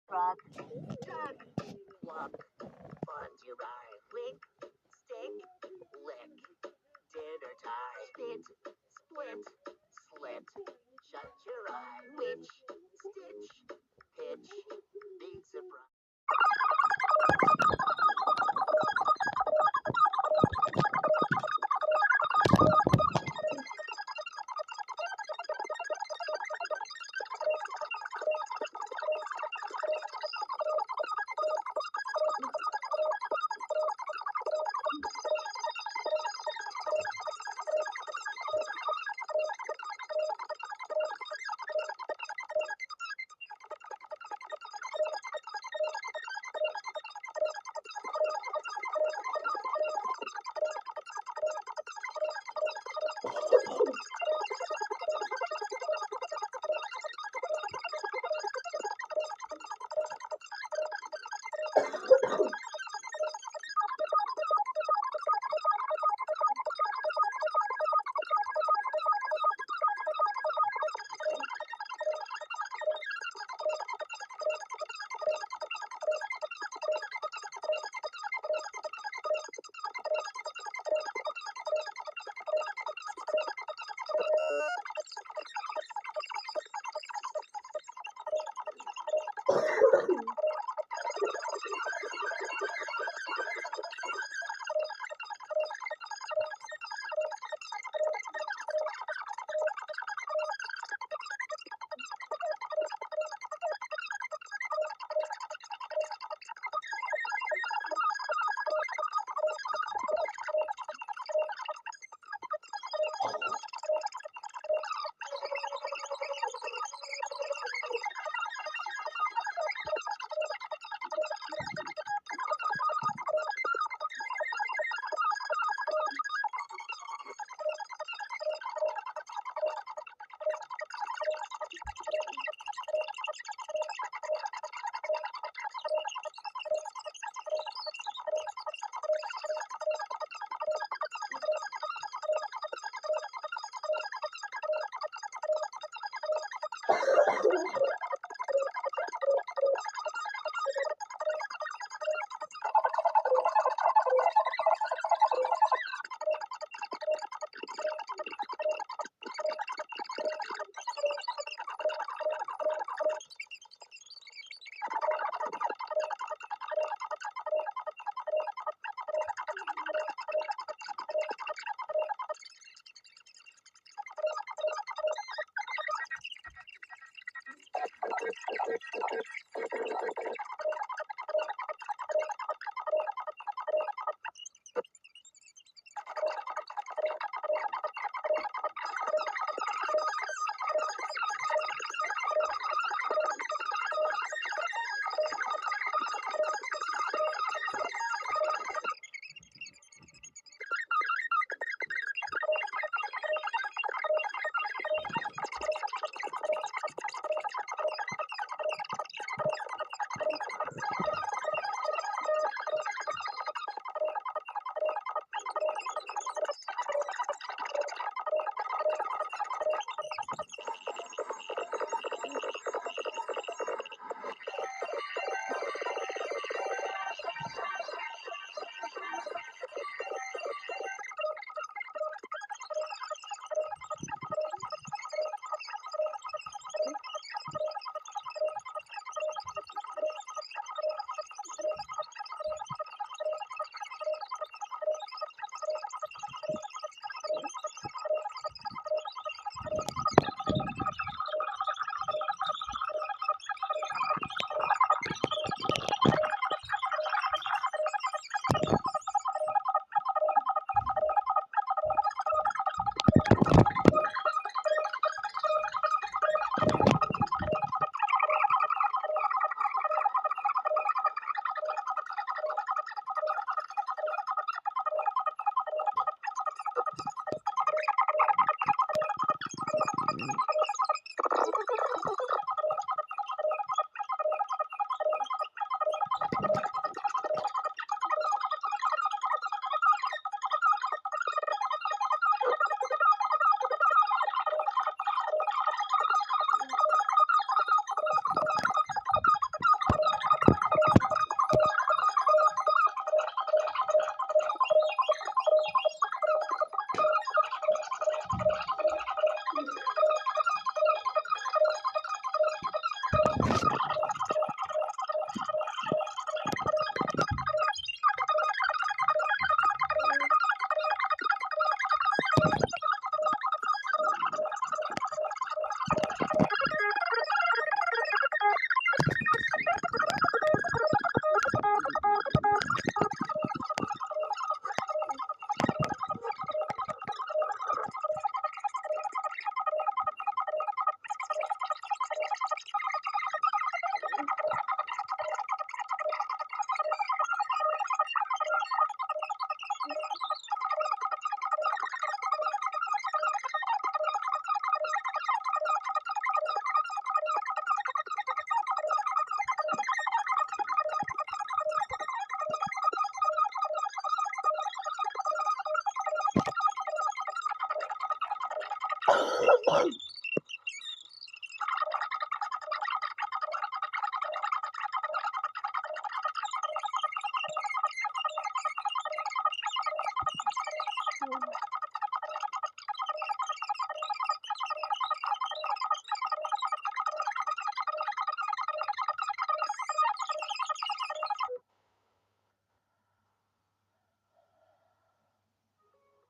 Frog, duck, walk, on your eye, wink, stick, lick, dinner time, spit, split, slit, shut your eye, witch, stitch, pitch, big surprise.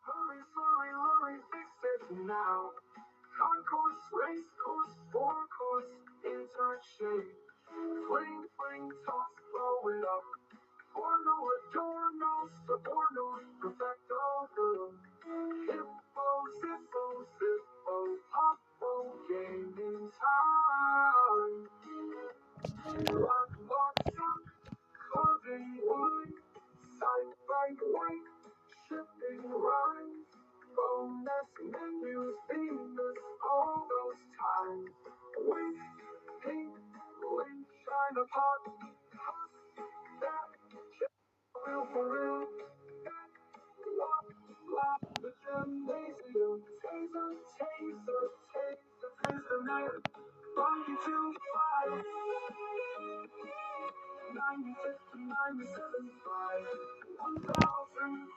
Hurry, hurry, hurry, fix it now. Concourse, race course, forecourse, interchange. Fling, fling, toss, blow it up. Porno, adorno, suborno, perfecto, boom. Hippo, ziffo, ziffo, poppo, gaming time. Rock, lock, shock, causing wine. Side by white, shipping rhymes. Bonus menus, Venus, all those times. Wink, pink, link, China pot, hot, that, real for real, that, love, laugh, the gymnasium, taser, taser, taser, taser, net, 92.5, 96 to 97.5, 1,000.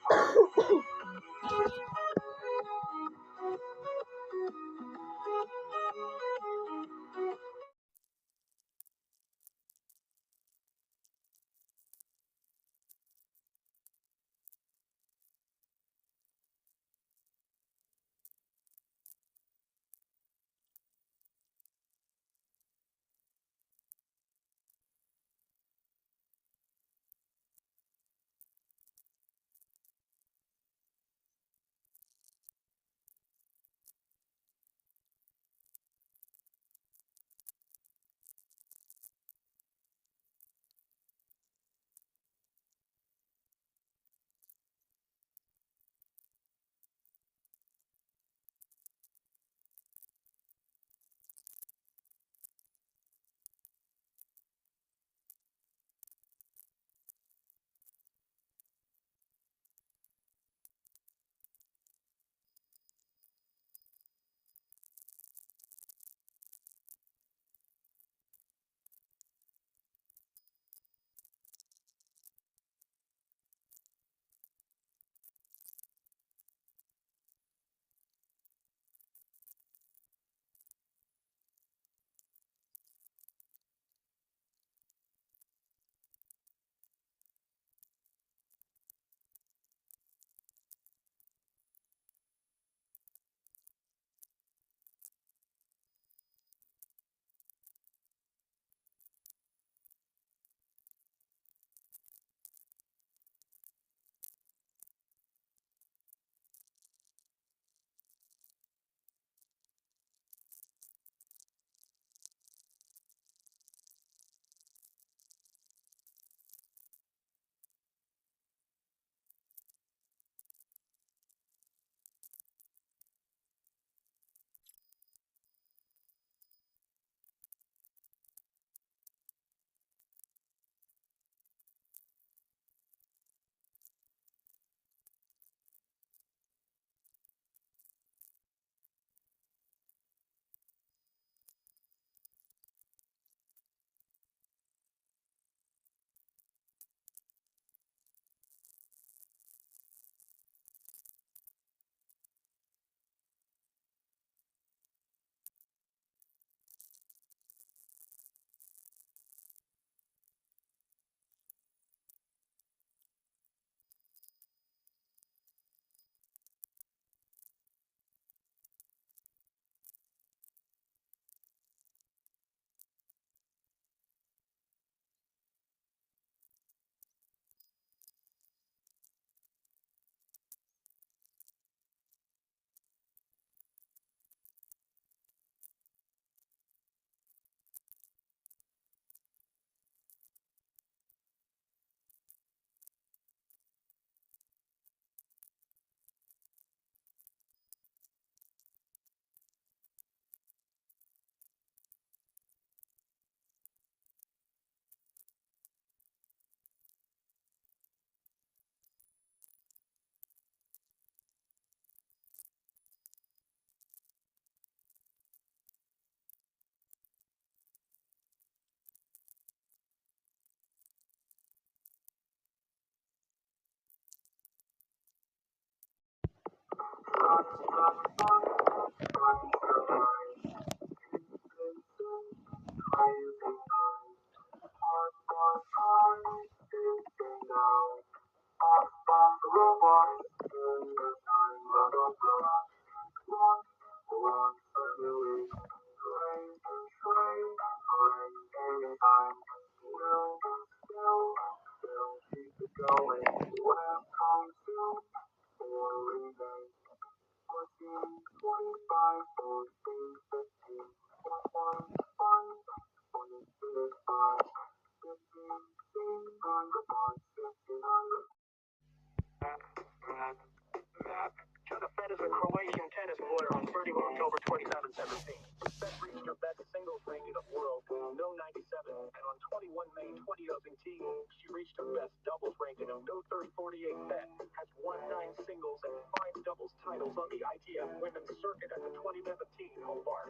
Fed is a Croatian tennis player on 31 October 2017. Beth reached her best singles ranking of world, no 97, and on 21 May 2018, she reached her best doubles ranking of no 3048. Beth has won 9 singles and 5 doubles titles on the ITF Women's Circuit at the 2017 Hobart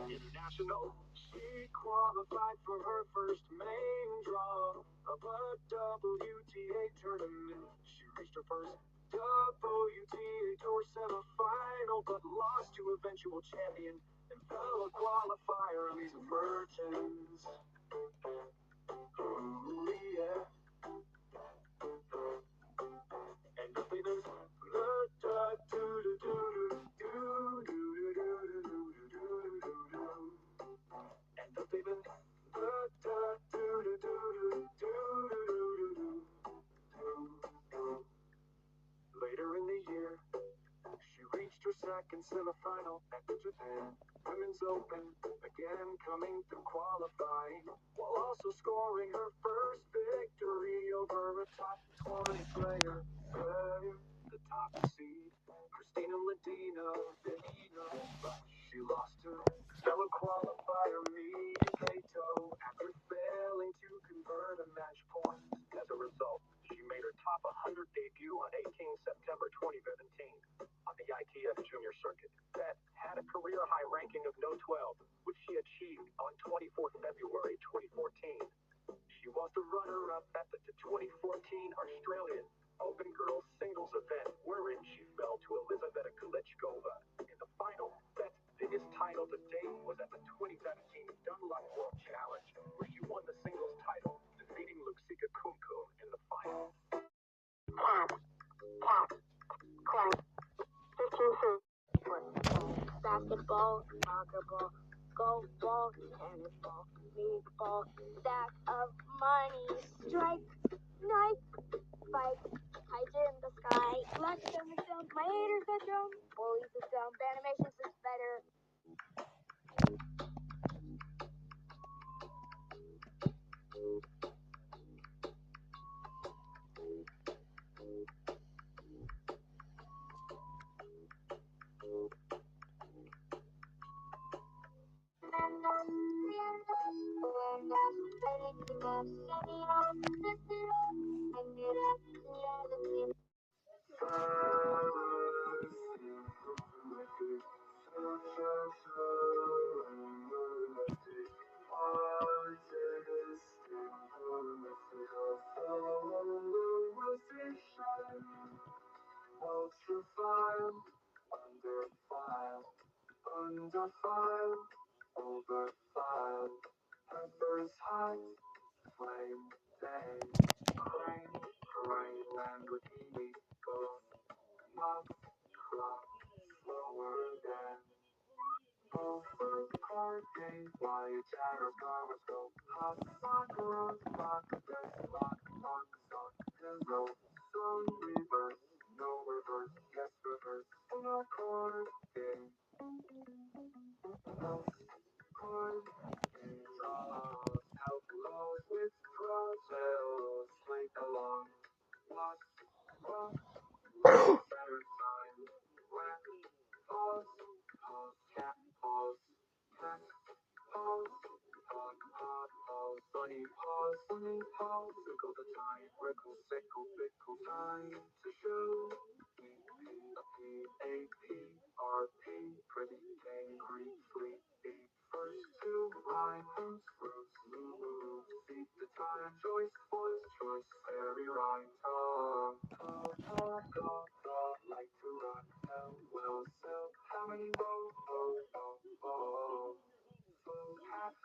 International. She qualified for her first main draw of a WTA tournament. She reached her first WTA Tour semifinal, but lost to eventual champion and fellow qualifier Lisa Mertens. Ooh, yeah. And the famous later in the year, she reached her second semifinal at the Japan Women's Open, again coming through qualifying, while also scoring her first victory over a top 20 player, the top seed, Christina Ledina, but she lost to fellow qualifier Mia Kato after failing to convert a match point. As a result, she made her top 100 debut on 18 September 2017 on the ITF Junior Circuit. Beth had a career high ranking of no 12, which she achieved on 24 February 2014. She was the runner-up at the 2014 Australian Open Girls Singles event, wherein she fell to Elizaveta Klitschkova in the final. Beth's biggest title to date was at the 2017 Dunlop World Challenge, where she won the singles title, defeating Luxika Kumkum in the final. Basketball, soccer ball, golf ball, tennis ball, league ball, stack of money, strike, knife, fight, height in the sky, lunch in the film, my haters are dumb, bullies are dumb, animations is better. Ultra-file, under-file, over-file, peppers hot, flame, day, rain, Lamborghini, both, knock, clock, slower than, overparking, white gyroscope, hot, rock, best lock, sock, pillow, sun, reverse, no reverse, yes reverse, accord, game, house, chord, help low with cross-sales, link along, what, better time, when, pause, cat, pause, bunny, pause, circle the time, wrinkle, sickle, pickle, time, to show, AP, pretty, angry, fleet, first two, line, roots, move, seek the time, choice, voice, choice, fairy, rhyme, talk, like to run, well,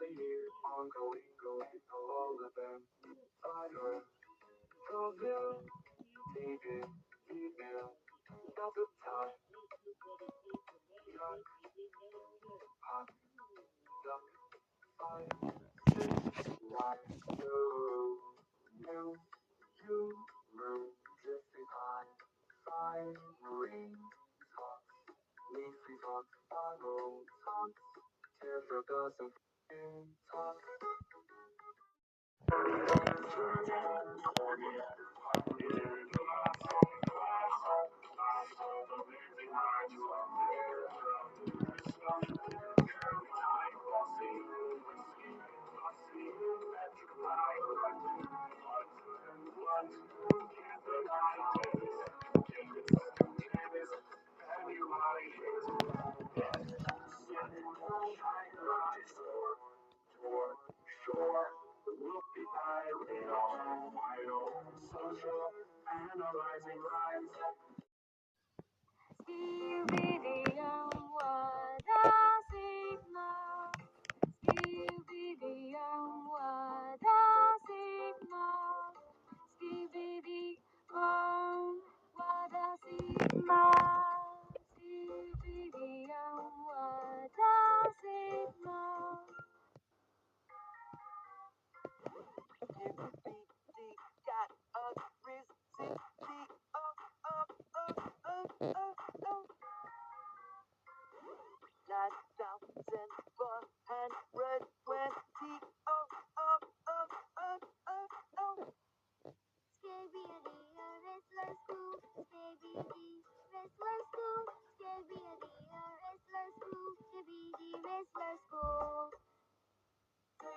the year. Ongoing, going, all of them. Fire, Proville, David, email, Delta Time, Young, Hot, Duck, 5, 6, Y, you, Moon, drifting high, 5, Marine, Talk, Leafy Talk, Bottle, Talk, Teardrop doesn't talk. Analyzing rhymes. Scooby-Doo, what does it know? Scooby-Doo, what does it know? Scooby-Doo, what does it know? Scooby-Doo, what does it know? Scooby-Doo got a recipe. Oh. 9,420. Oh. Scooby-Doo, restless school. Scooby-Doo, restless school. Scooby-Doo, restless school. Scooby-Doo, restless school. 69,426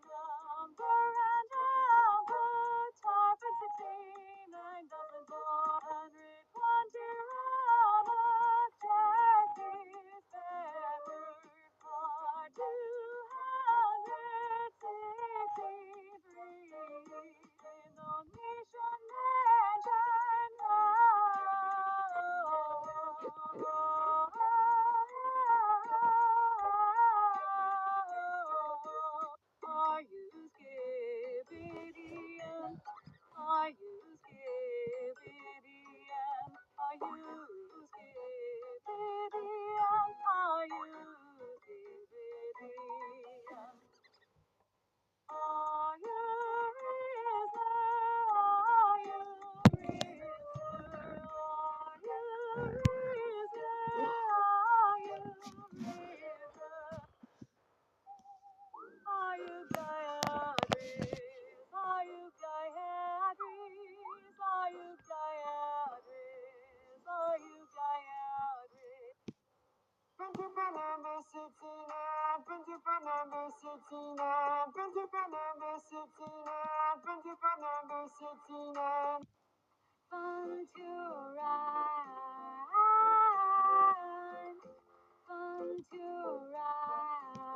number and output are 69,420 objectives peppered for 263 Indonesian legend. Are you Scooby-Doo? Are you Scooby-Doo? Are you Scooby-Doo? Are you Scooby-Doo? Are you Principal number 69, principal number 69, principal number 69, principal number 69. Fun to rhyme, fun to rhyme,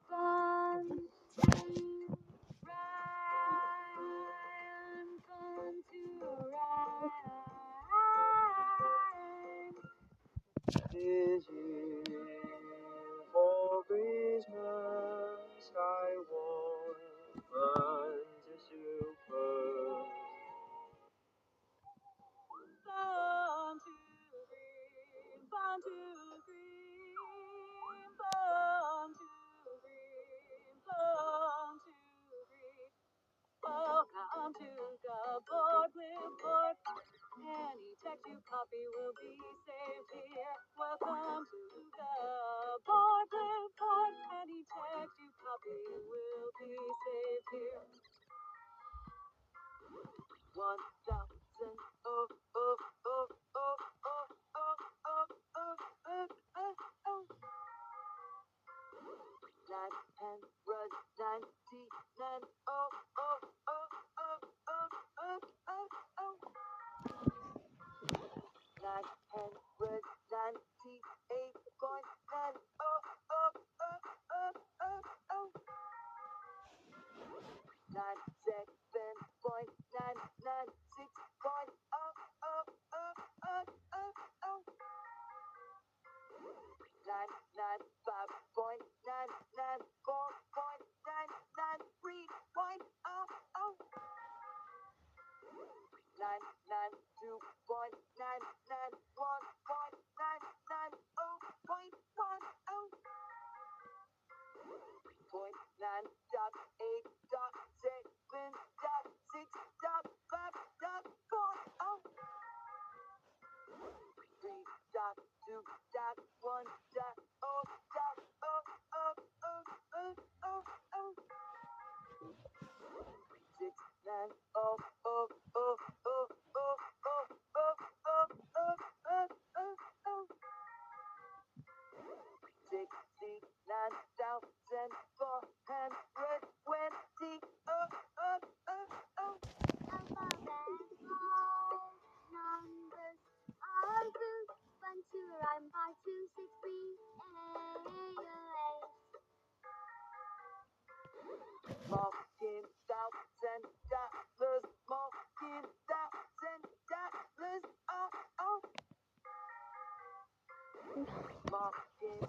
fun to rhyme, fun to rhyme. This year for Christmas I want fun to super. Fun to green, fun to green, fun to green, fun to green. Welcome to the board with board. Any text you copy will be saved here. Welcome to the board report. Any text you copy will be saved here. 1,000. Nine, 7.996. dot, two dot, one dot, oh dot, oh, oh, oh, oh, oh, oh. 6, 9, oh, oh, oh, oh, oh, oh, oh, oh, oh, oh, oh, oh. 69,420, oh, oh, oh, oh. Above and all numbers are good. 1, 2, rhyme, 5, 2, 6, 3, 8. $10,000, $10,000, oh, oh. $10,000,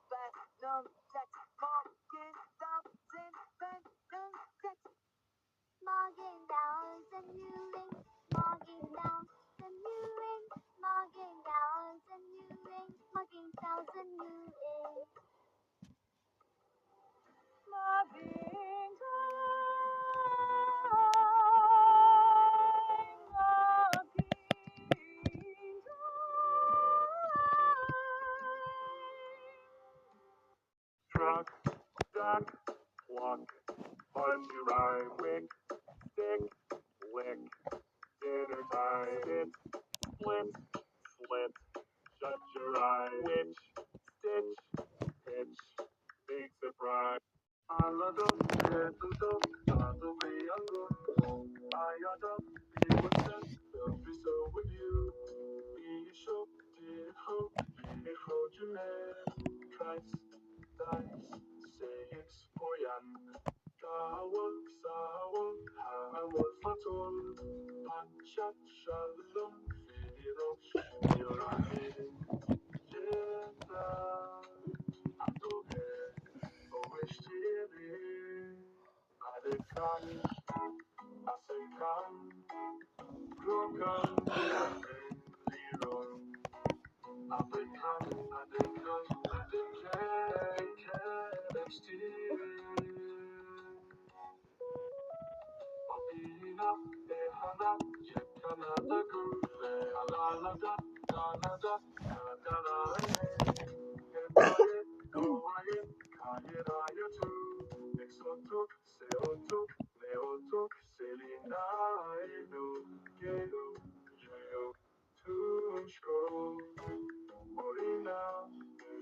platinum tax, $10,000, platinum tax. Morgan down the new ring, Morgan down the new ring, Morgan down the new ring, Morgan down the new ring. Loving Truck, duck, cluck, punchy rhyme, wick, stick, lick, dinner time, sit, split, slit, shut your eye, witch, stitch, pitch, big surprise. Anladım, yetuldum, tadı bir yangın. Ayada bir witness, felt free so with you. Be shook, did hope, be hold your man. Christ, dice, six, poyan. Kawak, sawak, hawak, fatul. Panchat, shalom, firosh, yurahin. Jenda, atohe. Oiştiri, adekan, asekan, krokan, liron, adekan, kereştiri. Papina, ehana, çekana gule, alalada, kanada, kadara, Hepayet, doğayet, kayerayatı. Exotuk, seotuk, neotuk, selinaynu, gelu, jeyo, tuşko. Morina,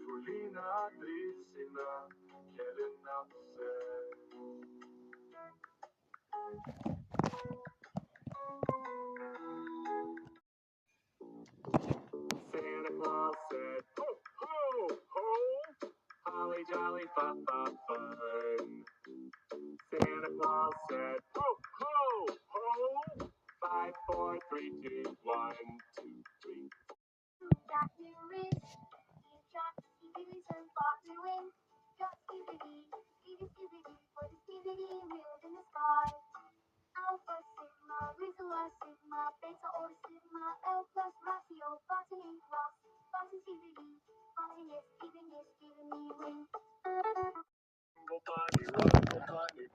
fulina, drisina, kelina, se. Santa Claus said, ho, ho, ho, holly jolly fun, fun, fun. Santa Claus said, ho, ho, ho, 5, 4, 3, 2, 1, 2, 3. Got new wrist, you drop, skibidi, and fought to win. Drop, skibidi, skibidi, for the skibidi wheeled in the sky. Alpha, Sigma, Rizla, Sigma, Beta, or Sigma, L plus, Ratio, botany, Ross, botany, skibidi, botanist, giving me wing. Bunny,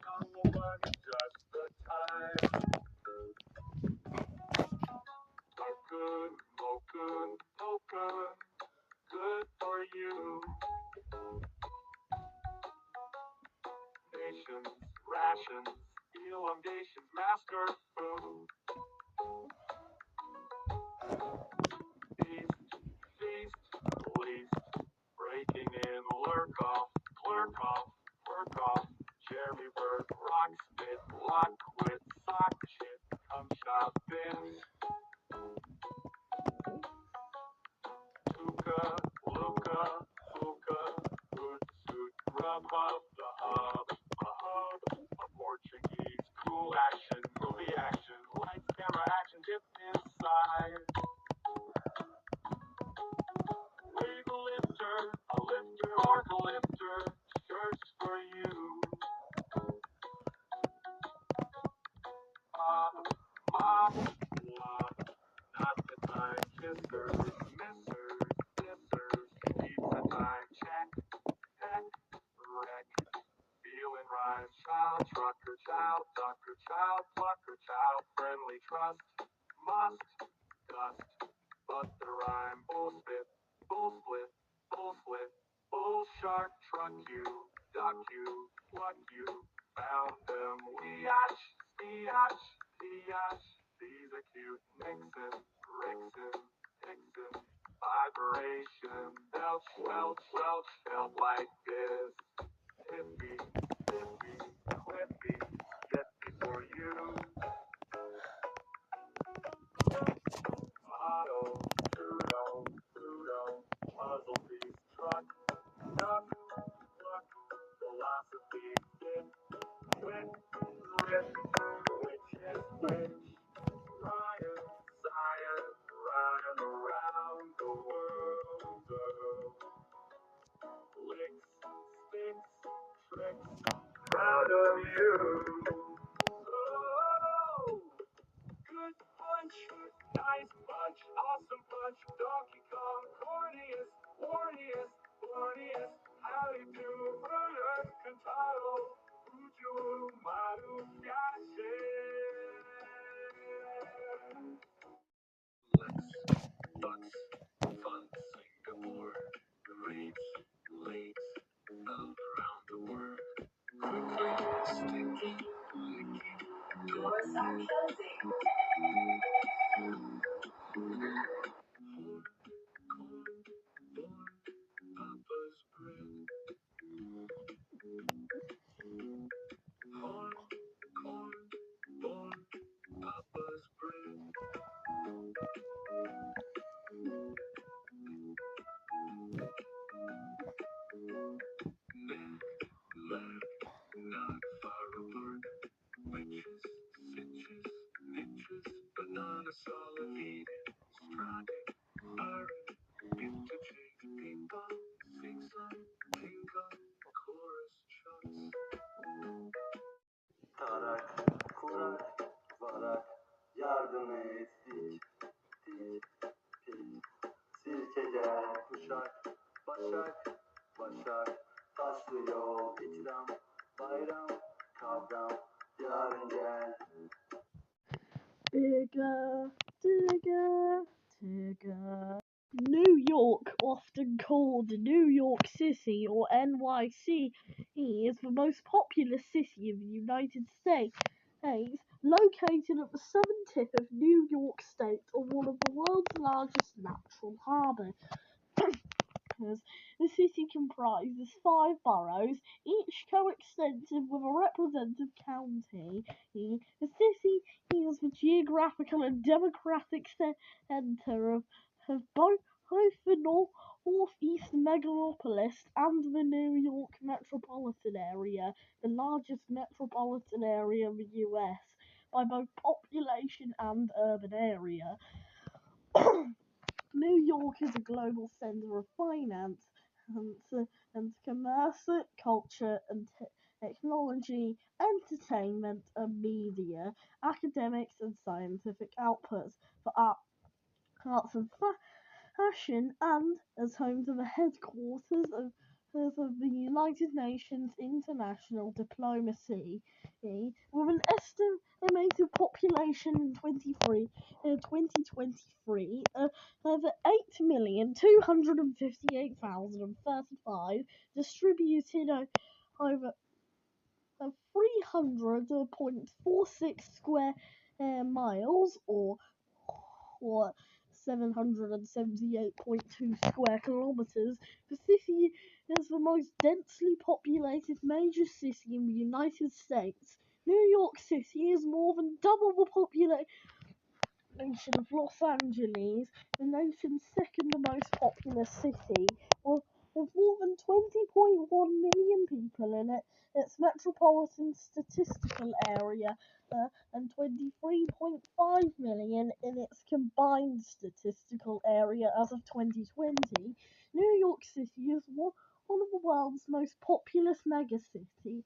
Congo bunny, just the time. Good, no good, no good, good for you. Nations, rations, elongations, master food. Feast, feast, least, breaking in, lurk off, clerk off, work off, Jeremy bird, rock spit, lock quit, sock shit, come shopping. Tuka, Luka, Fuka, hoot suit, rub up the hub, a Portuguese, cool action, movie action, lights, camera action, dip inside. Wave a lifter, or a lifter, shirts for you. Mop, wop, not the time, kissers, missers, dissers, pizza time, check, heck, wreck, feeling rhymes, child, trucker, child, ducker, child, plucker, child, friendly, trust, must, dust, but the rhyme bull spit, bull split, bull split, bull shark truck you, duck you, pluck you, found them, weeyash, steeyash, teeyash, these are cute, Nixon, Rixon, Dixon, vibration, belch, welch, welch, felt like this, hippie, hippie, quippy, get before you, auto, pseudo, pseudo, puzzle piece, truck, duck, pluck, philosophy, fit, wit, rip, which is which, Ryan, science, running around the world, licks, sticks, tricks, out of you. Oh, good punch, nice punch, awesome punch, Donkey Kong, corniest, warniest, borniest, how you do, brother, Kantaro, Uju, Maru, Yashe. Bucks, fun, Singapore, rates, late, all around the world. Quickly, sticky, licky, doors are closing. Corn, Papa's bread. Corn, Papa's bread. Neck, leg, not far apart. Witches, stitches, niches, banana solid eating, striding, iron, interchange, people, sing some, tinkle, chorus shots. Tarak, kurak, varak, yardım et, dik, tik, pik, sirke gel, kuşak, başak, başak, taşlı yol, ikram, bayram, kavram, yarın gel. Digger, digger, digger. New York, often called New York City or NYC, is the most populous city in the United States, located at the southern tip of New York State on one of the world's largest natural harbors. The city comprises 5 boroughs, each coextensive with a representative county. The city is the geographical and demographic center of both the northeast megalopolis and the New York metropolitan area, the largest metropolitan area in the U.S. by both population and urban area. New York is a global center of finance and commerce, culture and technology, entertainment and media, academics and scientific outputs for arts and fashion, and as home to the headquarters of the United Nations International Diplomacy, with an estimated population in 2023 of 8,258,035, distributed over 300.46 square miles, or 778.2 square kilometers. The city is the most densely populated major city in the United States. New York City is more than double the population of Los Angeles, the nation's second most populous city, with more than 20.1 million people in its metropolitan statistical area, and 23.5 million in its combined statistical area as of 2020. New York City is one of the world's most populous megacities.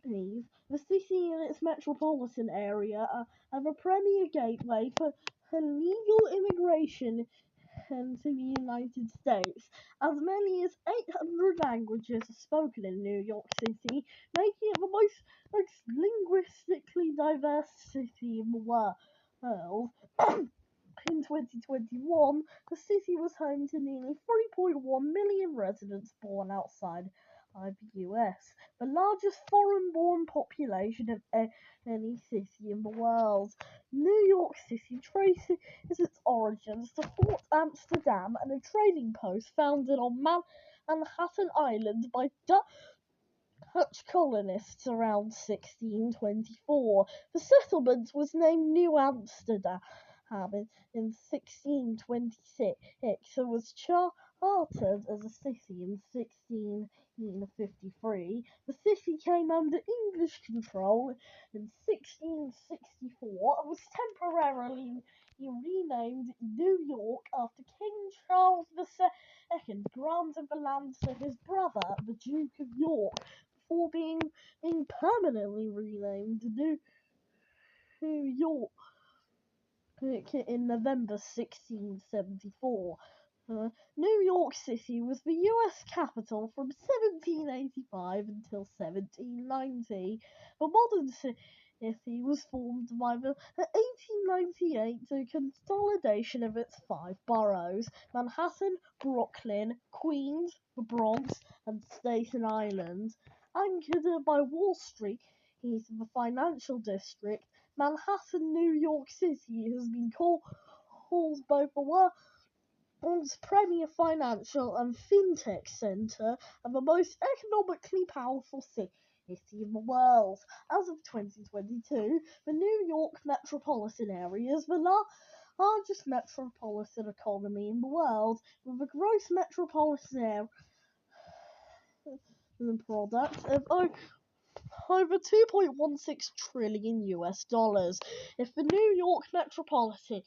The city and its metropolitan area are a premier gateway for legal immigration into the United States. As many as 800 languages are spoken in New York City, making it the most linguistically diverse city in the world. In 2021, the city was home to nearly 3.1 million residents born outside the US, the largest foreign-born population of any city in the world. New York City traces its origins to Fort Amsterdam and a trading post founded on Manhattan Island by Dutch colonists around 1624. The settlement was named New Amsterdam in 1626 and was chartered as a city in 1653. The city came under English control in 1664 and was temporarily renamed New York after King Charles II granted the land to his brother, the Duke of York, before being permanently renamed New York in November 1674. New York City was the US capital from 1785 until 1790. The modern city was formed by the 1898 consolidation of its 5 boroughs: Manhattan, Brooklyn, Queens, the Bronx, and Staten Island. Anchored by Wall Street, the financial district, Manhattan, New York City has been called both the world's premier financial and fintech center and the most economically powerful city in the world. As of 2022, the New York metropolitan area is the largest metropolitan economy in the world, with a gross metropolitan area product of over 2.16 trillion US dollars. If the New York metropolitan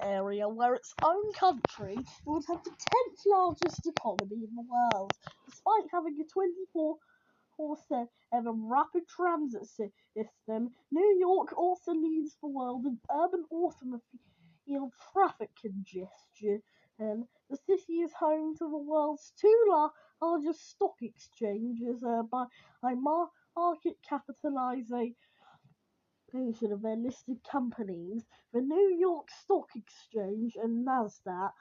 area were its own country, it would have the 10th largest economy in the world. Despite having a 24/7 rapid transit system, New York also leads the world in urban automobile traffic congestion. The city is home to the world's 2 largest stock exchanges by market capitalization of their listed companies, the New York Stock Exchange and NASDAQ.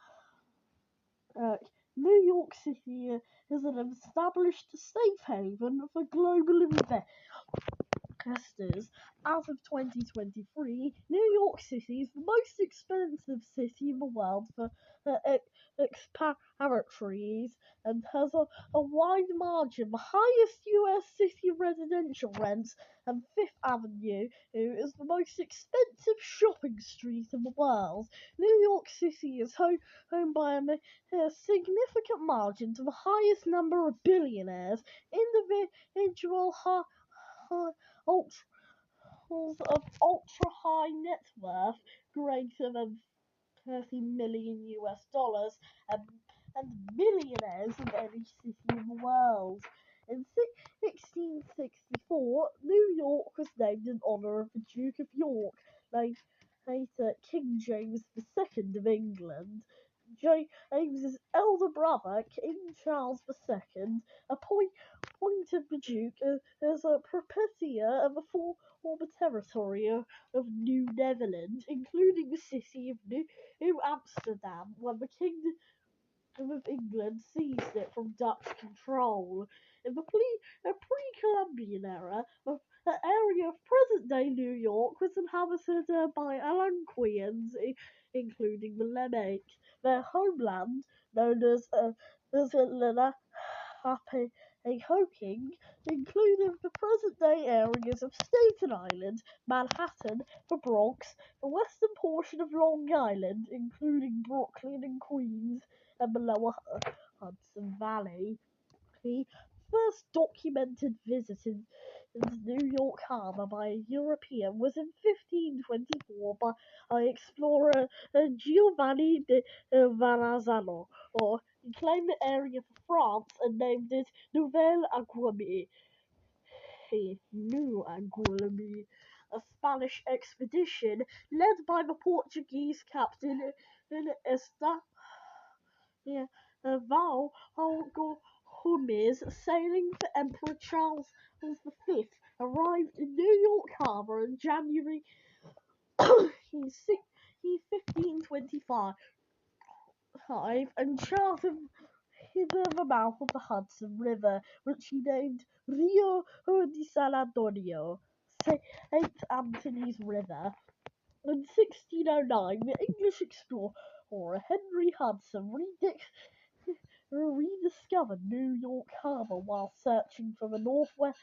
New York City is an established safe haven for global investors. As of 2023, New York City is the most expensive city in the world for expatriates and has a wide margin. The highest US city residential rents, and Fifth Avenue is the most expensive shopping street in the world. New York City is home by a significant margin to the highest number of billionaires, individual of ultra-high net worth greater than 30 million US dollars and millionaires of any city in the world. In 1664, New York was named in honor of the Duke of York, later King James II of England. James's elder brother, King Charles II, appointed the Duke as a propitiator of the former territory of New Netherland, including the city of New Amsterdam, when the Kingdom of England seized it from Dutch control. In the pre-Columbian era, the area of present-day New York was inhabited by Algonquians, including the Lenape. Their homeland, known as Lenapehoking, included the present-day areas of Staten Island, Manhattan, the Bronx, the western portion of Long Island, including Brooklyn and Queens, and the lower Hudson Valley. The first documented visit in New York Harbor by a European was in 1524 by explorer Giovanni de Verrazzano. He claimed the area for France and named it Nouvelle Aquitaine. New Angoulême, a Spanish expedition led by the Portuguese captain Val Gomes, sailing for Emperor Charles V, arrived in New York Harbor in January 1526 and charted the mouth of the Hudson River, which he named Rio de San Antonio, St. Anthony's River. In 1609, the English explorer Henry Hudson rediscovered New York Harbor while searching for the northwest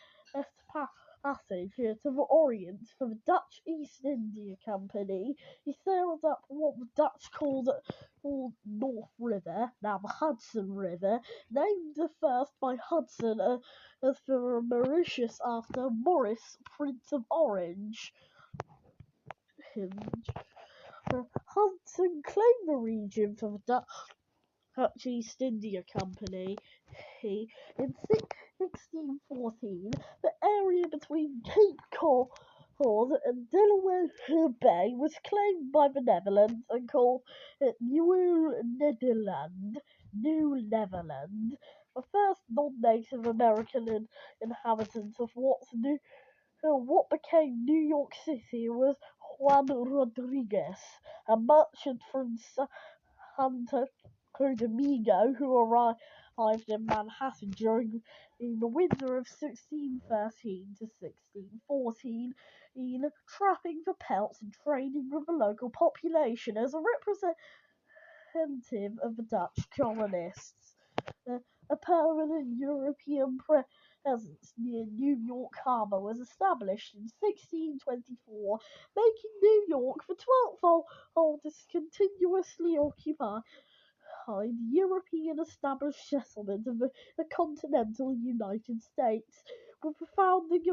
passage to the Orient for the Dutch East India Company. He sailed up what the Dutch called North River, now the Hudson River, named the first by Hudson as for Mauritius after Maurice, Prince of Orange. Hudson claimed the region for the Dutch East India Company. In 1614, the area between Cape Cod and Delaware Bay was claimed by the Netherlands and called it New Netherland. The first non-Native American inhabitant of what became New York City was Juan Rodriguez, a merchant from Santo Domingo who arrived in Manhattan during the winter of 1613 to 1614, trapping for pelts and trading with the local population as a representative of the Dutch colonists. A permanent European presence near New York Harbor was established in 1624, making New York the 12th oldest continuously occupied European established settlement of the continental United States, with the founding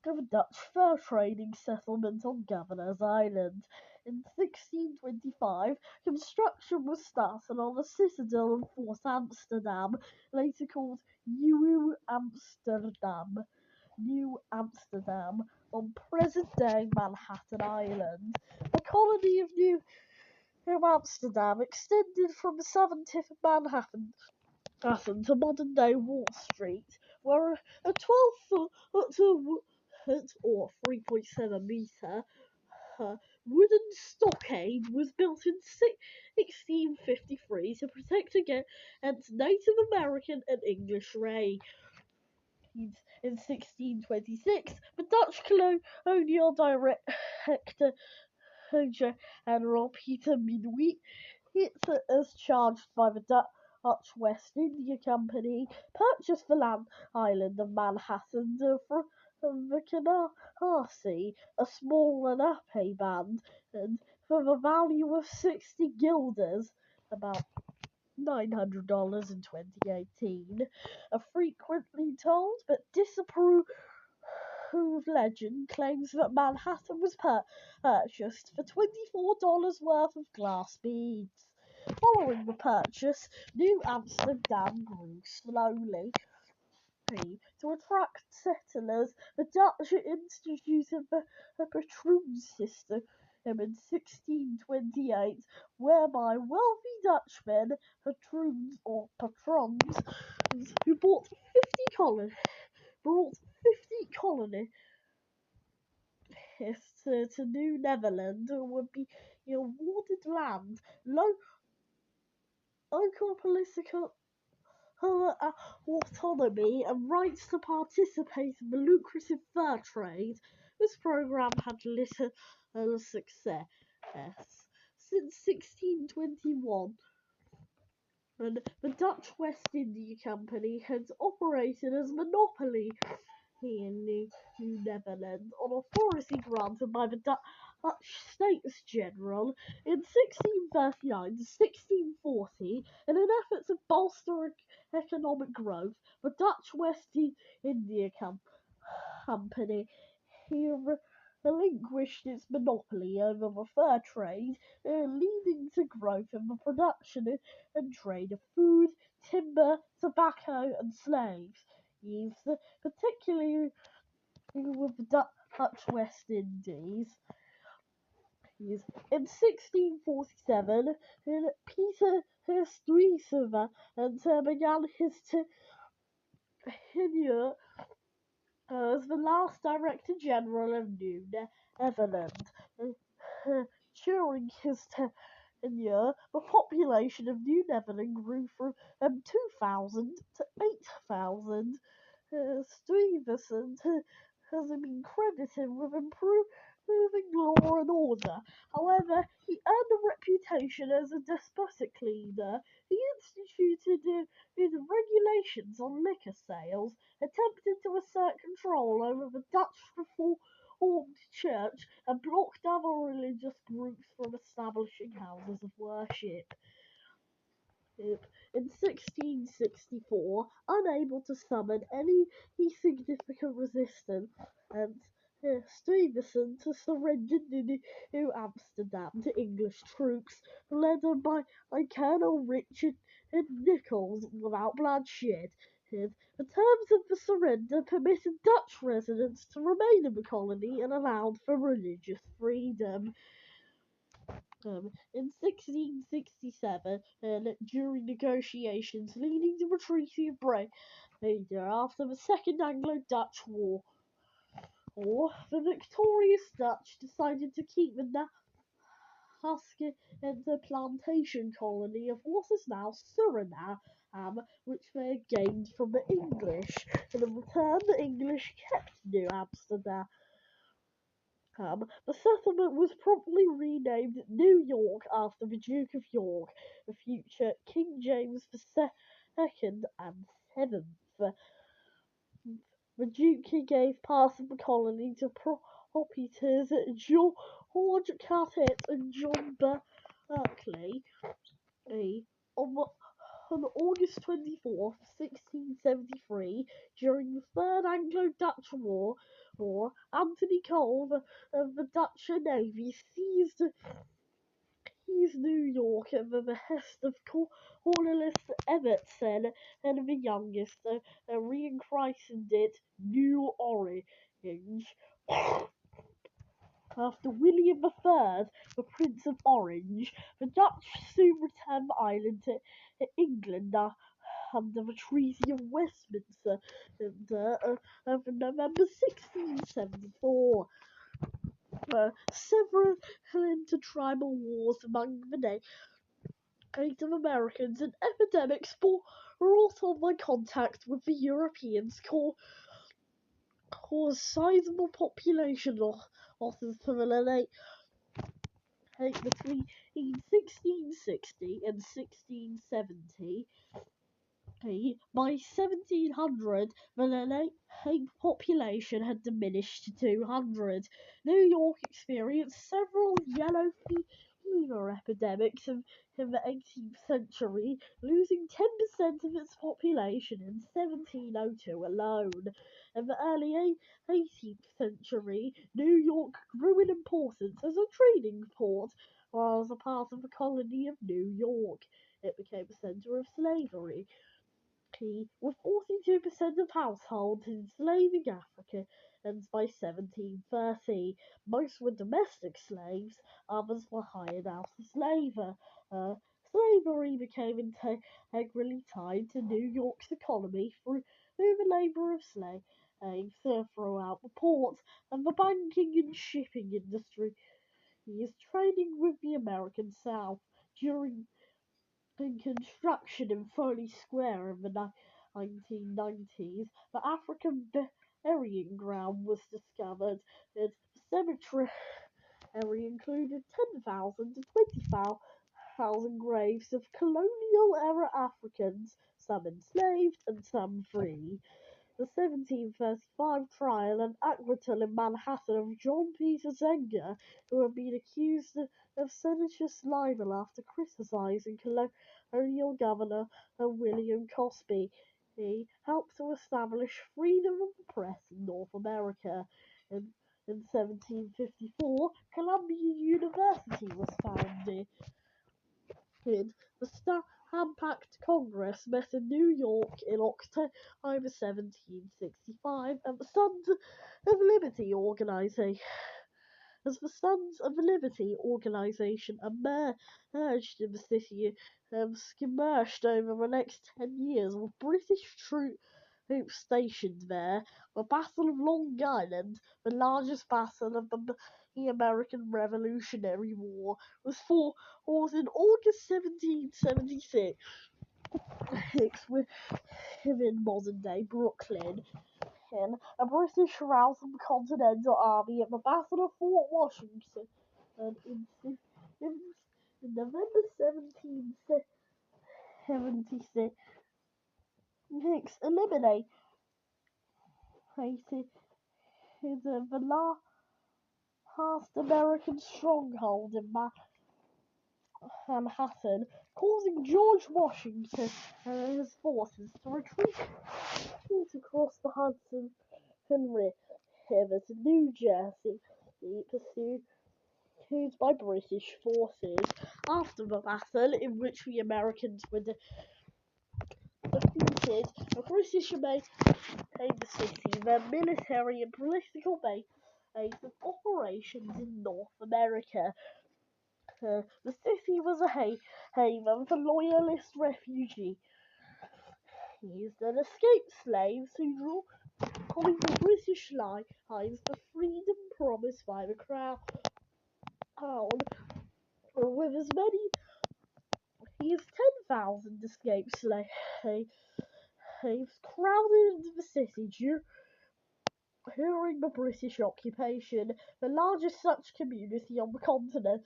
of a Dutch fur trading settlement on Governor's Island. In 1625, construction was started on the citadel of Fort Amsterdam, later called New Amsterdam, on present-day Manhattan Island. The colony of New Amsterdam extended from the southern tip of Manhattan to modern-day Wall Street, where a 12-foot or 3.7 meter wooden stockade was built in 1653 to protect against Native American and English raids. In 1626, the Dutch colonial director General Peter Minuit, as charged by the Dutch West India Company, purchased the island of Manhattan from the Canarsie, a small Lenape band, and for the value of 60 guilders, about $900 in 2018. A frequently told but disapproved legend claims that Manhattan was purchased for $24 worth of glass beads. Following the purchase, New Amsterdam grew slowly. To attract settlers, the Dutch instituted the patroon system in 1628, whereby wealthy Dutchmen, patroons or patrons, who brought 50 colonists to New Netherland would be awarded land, local political autonomy, and rights to participate in the lucrative fur trade. This program had little success. Since 1621, and the Dutch West India Company has operated as a monopoly in New Netherland on authority granted by the Dutch States General in 1639 to 1640. In an effort to bolster economic growth, the Dutch West India Company relinquished its monopoly over the fur trade, leading to growth in the production and trade of food, timber, tobacco, and slaves, particularly with the Dutch West Indies. In 1647, Peter Stuyvesant began his tenure as the last Director General of New Netherland. During his year, the population of New Netherland grew from 2,000 to 8,000. Stuyvesant has been credited with improving law and order. However, he earned a reputation as a despotic leader. He instituted regulations on liquor sales, attempted to assert control over the Dutch Reformed Church, and blocked other religious groups from establishing houses of worship. In 1664, unable to summon any significant resistance, and Stuyvesant surrendered New Amsterdam to English troops, led by Colonel Richard Nichols, without bloodshed. The terms of the surrender permitted Dutch residents to remain in the colony and allowed for religious freedom. In 1667, during negotiations leading to a Treaty of Breda after the Second Anglo-Dutch War, the victorious Dutch decided to keep the Nahuskin plantation colony of what is now Suriname, which they had gained from the English. In return, the English kept New Amsterdam. The settlement was promptly renamed New York after the Duke of York, the future King James II and VII. The Duke gave part of the colony to proprietors George Carteret and John Berkeley. On August 24, 1673, during the Third Anglo-Dutch War, Anthony Cole of the Dutch Navy seized New York at the behest of Cornelius Evertsen and the youngest, rechristened it New Orange. After William III, the Prince of Orange, the Dutch soon returned the island to England under the Treaty of Westminster of November 1674. Several intertribal wars among the Native Americans and epidemics brought on by contact with the Europeans caused sizable population losses to the between 1660 and 1670. By 1700, the Lenape population had diminished to 200. New York experienced several yellow fever epidemics in the 18th century, losing 10% of its population in 1702 alone. In the early 18th century, New York grew in importance as a trading port, while as a part of the colony of New York, it became a center of slavery. With 42% of households enslaving Africans by 1730. Most were domestic slaves, others were hired out as slavery. Slavery became integrally tied to New York's economy through the labor of slaves throughout the ports and the banking and shipping industry. He is trading with the American South during construction in Foley Square in the 1990s. The African burying ground was discovered. The cemetery included 10,000 to 20,000 graves of colonial-era Africans, some enslaved and some free. The 1735 trial and acquittal in Manhattan of John Peter Zenger, who had been accused of seditious libel after criticizing colonial governor William Cosby. He helped to establish freedom of the press in North America. In 1754, Columbia University was founded. The Stamp-Act Congress met in New York in October 1765 at the Sons of Liberty organization. As the Sons of Liberty organization emerged in the city, skirmished over the next 10 years with British troops stationed there. The Battle of Long Island, the largest battle of the the American Revolutionary War was fought in August 1776 within modern-day Brooklyn, in a British Rouse Continental Army at the Battle of Fort Washington in, in November 1776, eliminated the last American stronghold in Manhattan, causing George Washington and his forces to retreat across the Hudson River to New Jersey, pursued by British forces. After the battle, in which the Americans were defeated, the British maintained the city, their military and political base of operations in North America. The city was a haven for loyalist refugees and escaped slaves who joined the British lines for freedom promised by the Crown, with as many as 10,000 escaped slaves crowded into the city during the British occupation, the largest such community on the continent.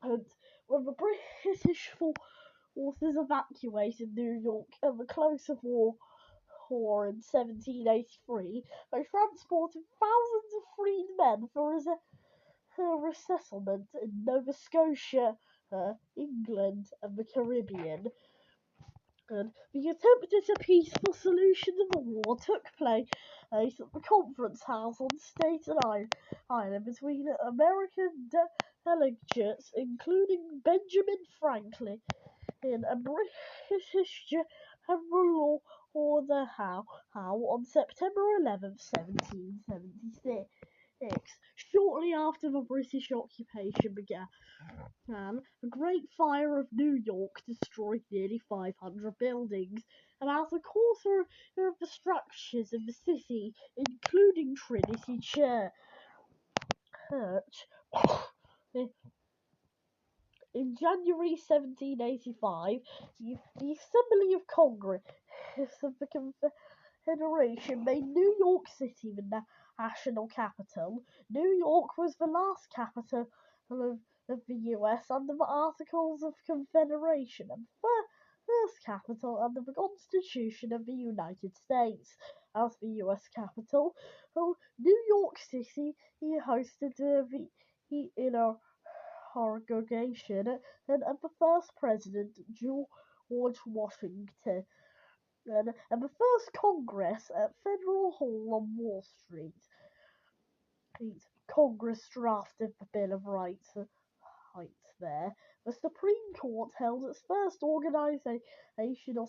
And when the British forces evacuated New York at the close of war in 1783, they transported thousands of freed men for resettlement in Nova Scotia, England, and the Caribbean. And the attempt at a peaceful solution to the war took place at the Conference House on Staten Island between American delegates, including Benjamin Franklin and British General Lord Howe on September 11, 1776. Shortly after the British occupation began, the Great Fire of New York destroyed nearly 500 buildings. About a quarter of the structures in the city, including Trinity Church, in January 1785, the Assembly of Congress of the Confederation made New York City the national capital. New York was the last capital of the U.S. under the Articles of Confederation and first capital under the Constitution of the United States. As the U.S. capital, New York City hosted the inauguration of the first president, George Washington, and the first Congress at Federal Hall on Wall Street. Congress drafted the Bill of Rights there. The Supreme Court held its first organizational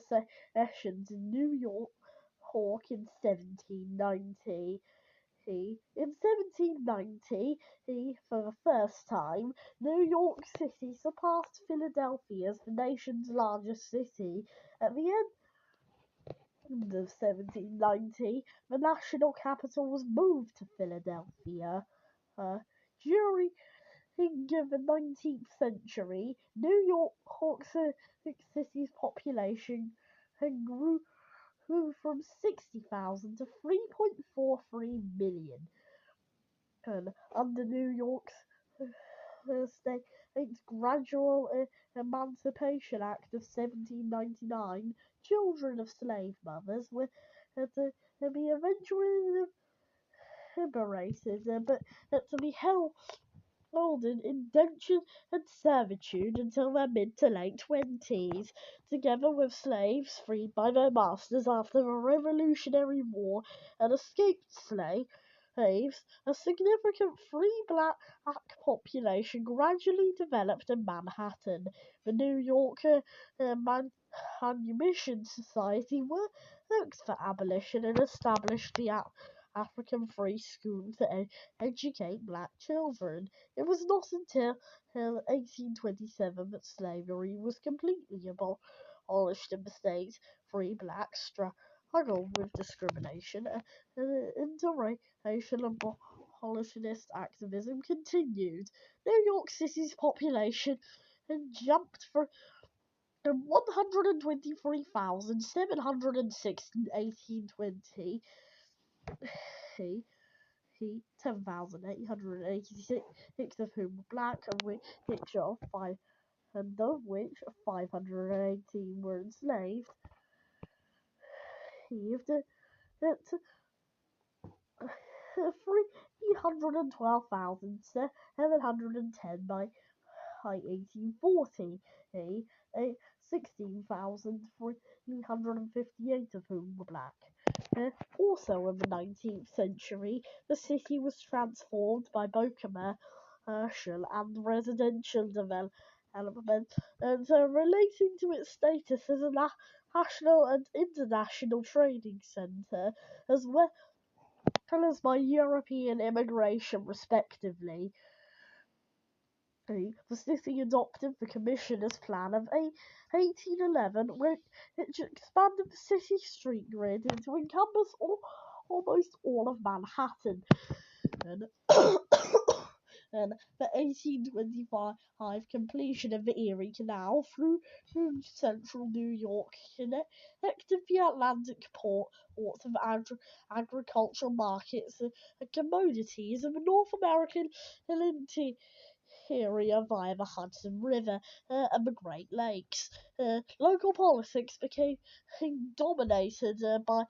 sessions in New York in 1790. In 1790, for the first time, New York City surpassed Philadelphia as the nation's largest city. At the end of 1790, the national capital was moved to Philadelphia. During the 19th century, New York City's population grew from 60,000 to 3.43 million. And under New York's state's Gradual Emancipation Act of 1799, children of slave mothers were to be eventually liberated, but to be held in indentured servitude until their mid to late 20s, together with slaves freed by their masters after the Revolutionary War and escaped slaves. A significant free black population gradually developed in Manhattan. The New York Manumission Society worked for abolition and established the African Free School to educate black children. It was not until 1827 that slavery was completely abolished in the state. Free blacks struggled with discrimination, interracial abolitionist activism continued. New York City's population had jumped from 123,706 in 1820 10,886 of whom were black, and of which 518 were enslaved. To 312,710 by 1840, 16,358 of whom were black. Also in the 19th century, the city was transformed by both commercial and residential development, and relating to its status as a national and international trading centre, as well as by European immigration, respectively. The city adopted the Commissioner's Plan of 1811, which expanded the city street grid to encompass almost all of Manhattan. And, and the 1825 completion of the Erie Canal through central New York connected the Atlantic ports of agricultural markets and commodities of the North American interior via the Hudson River and the Great Lakes. Local politics became dominated by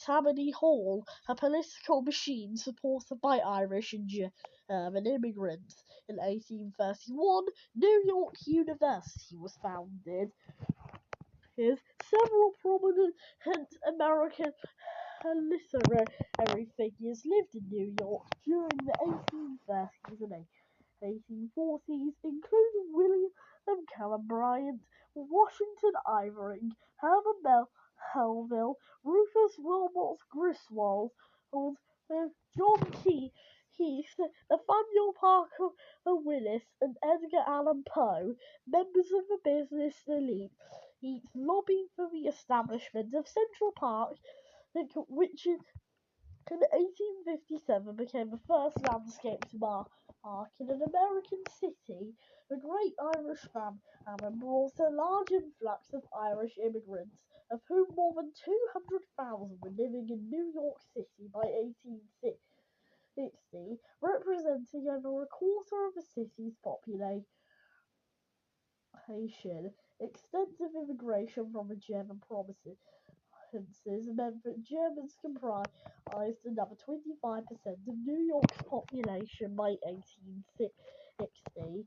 Tammany Hall, a political machine supported by Irish and German immigrants. In 1831, New York University was founded. Several prominent American literary figures lived in New York during the 1830s and 1840s, including William Cullen Bryant, Washington Irving, Herman Melville, Rufus Wilmot Griswold, John Keith, Nathaniel Parker Willis, and Edgar Allan Poe, members of the business elite, lobbied for the establishment of Central Park, which in 1857 became the first landscaped park in an American city. The Great Irish Famine brought a large influx of Irish immigrants, of whom more than 200,000 were living in New York City by 1860, representing over a quarter of the city's population. Extensive immigration from the German provinces meant that Germans comprised another 25% of New York's population by 1860.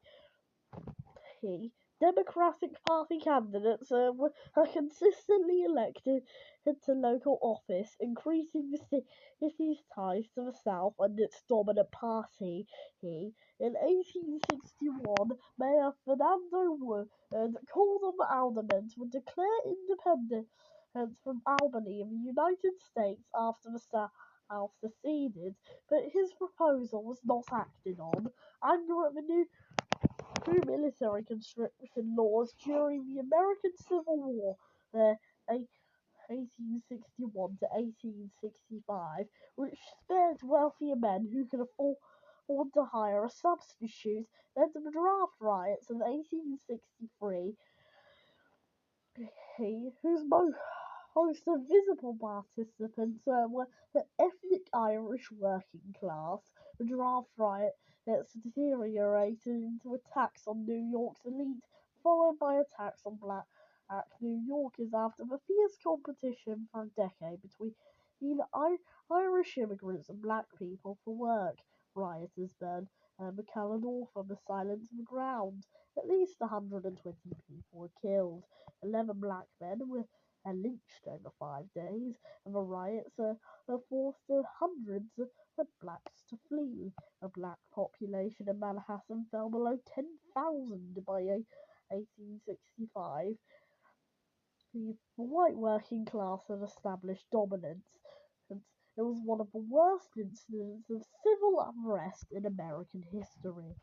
Democratic Party candidates were consistently elected to local office, increasing the city's ties to the South and its dominant party. In 1861, Mayor Fernando Wood called on the aldermen to declare independence from Albany in the United States after the South seceded, but his proposal was not acted on. Anger at the new military conscription laws during the American Civil War, 1861 to 1865, which spared wealthier men who could afford to hire a substitute, led to the draft riots of 1863, whose most visible participants were the ethnic Irish working class. The draft riots deteriorated into attacks on New York's elite, followed by attacks on black New Yorkers after the fierce competition for a decade between Irish immigrants and black people for work. Rioters burned McAllen off on the silence of the ground. At least 120 people were killed. 11 black men were lynched over 5 days, and the riots forced hundreds of blacks to flee. The black population in Manhattan fell below 10,000 by 1865. The white working class had established dominance, and it was one of the worst incidents of civil unrest in American history.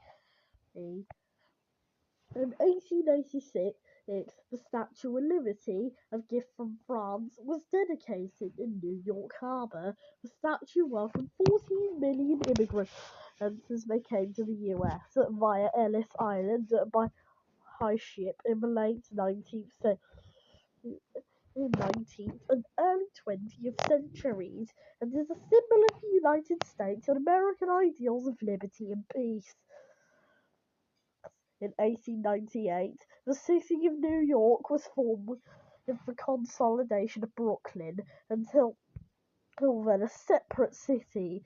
In 1886, the Statue of Liberty, a gift from France, was dedicated in New York Harbor. The statue welcomed 14 million immigrants as they came to the US via Ellis Island by high ship in the late 19th and early 20th centuries, and is a symbol of the United States and American ideals of liberty and peace. In 1898, the city of New York was formed with the consolidation of Brooklyn until then a separate city.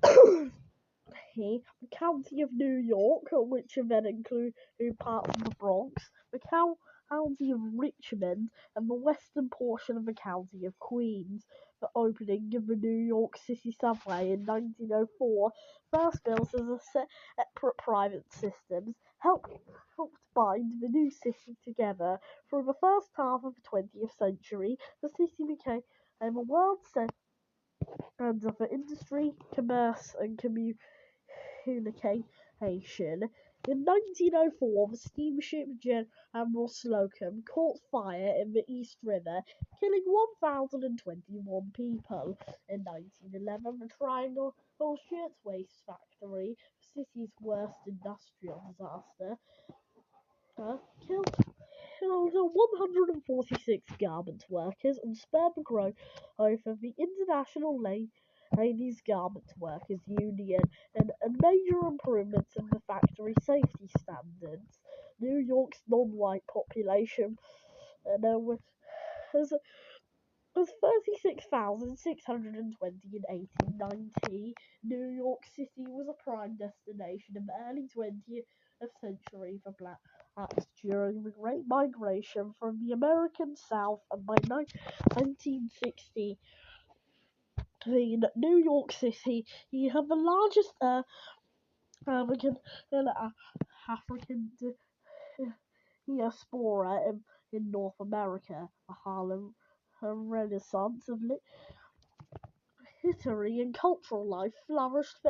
The County of New York, which then include parts of the Bronx, the County of Richmond, and the western portion of the County of Queens. The opening of the New York City subway in 1904, first built as a separate private systems, helped bind the new city together. Through the first half of the 20th century, the city became a world center for industry, commerce, and communication. In 1904, the steamship General Slocum caught fire in the East River, killing 1,021 people. In 1911, the Triangle Shirtwaist Factory, the city's worst industrial disaster, killed 146 garment workers and spurred the growth of the International Ladies Garment Workers Union and major improvements in the factory safety standards. New York's non-white population has 36,620 in 1890. New York City was a prime destination in the early 20th century for blacks during the Great Migration from the American South, and by 1960, New York City had the largest African diaspora in North America. The Harlem Renaissance of literary and cultural life flourished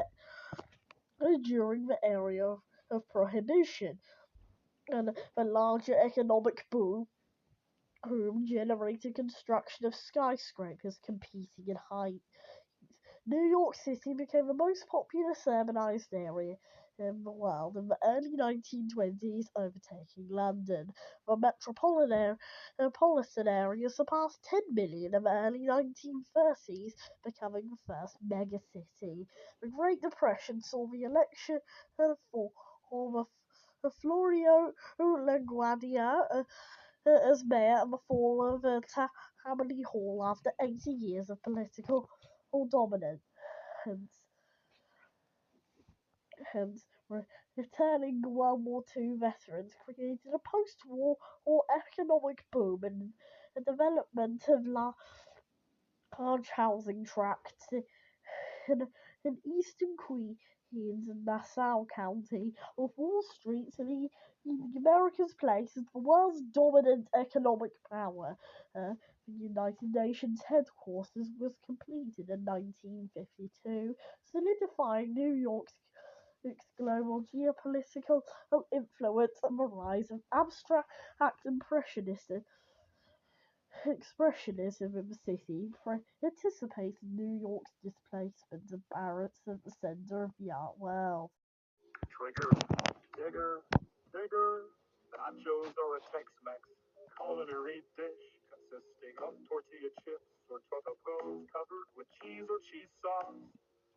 during the era of Prohibition, and the larger economic boom generated construction of skyscrapers competing in height. New York City became the most populous urbanized area in the world in the early 1920s, overtaking London. The metropolitan area surpassed 10 million in the early 1930s, becoming the first megacity. The Great Depression saw the election of Florio LaGuardia as mayor and the fall of Tammany Hall after 80 years of political dominance. Hence, returning World War II veterans created a post-war economic boom and the development of large housing tracts in eastern Queens and Nassau County, with Wall Street and the America's place as the world's dominant economic power. The United Nations headquarters was completed in 1952, solidifying New York's global geopolitical influence and the rise of abstract expressionism in the city anticipated New York's displacement of Barrett's at the center of the art world. Trigger, digger, digger. Nachos are a Tex-Mex culinary dish consisting of tortilla chips or totopos covered with cheese or cheese sauce,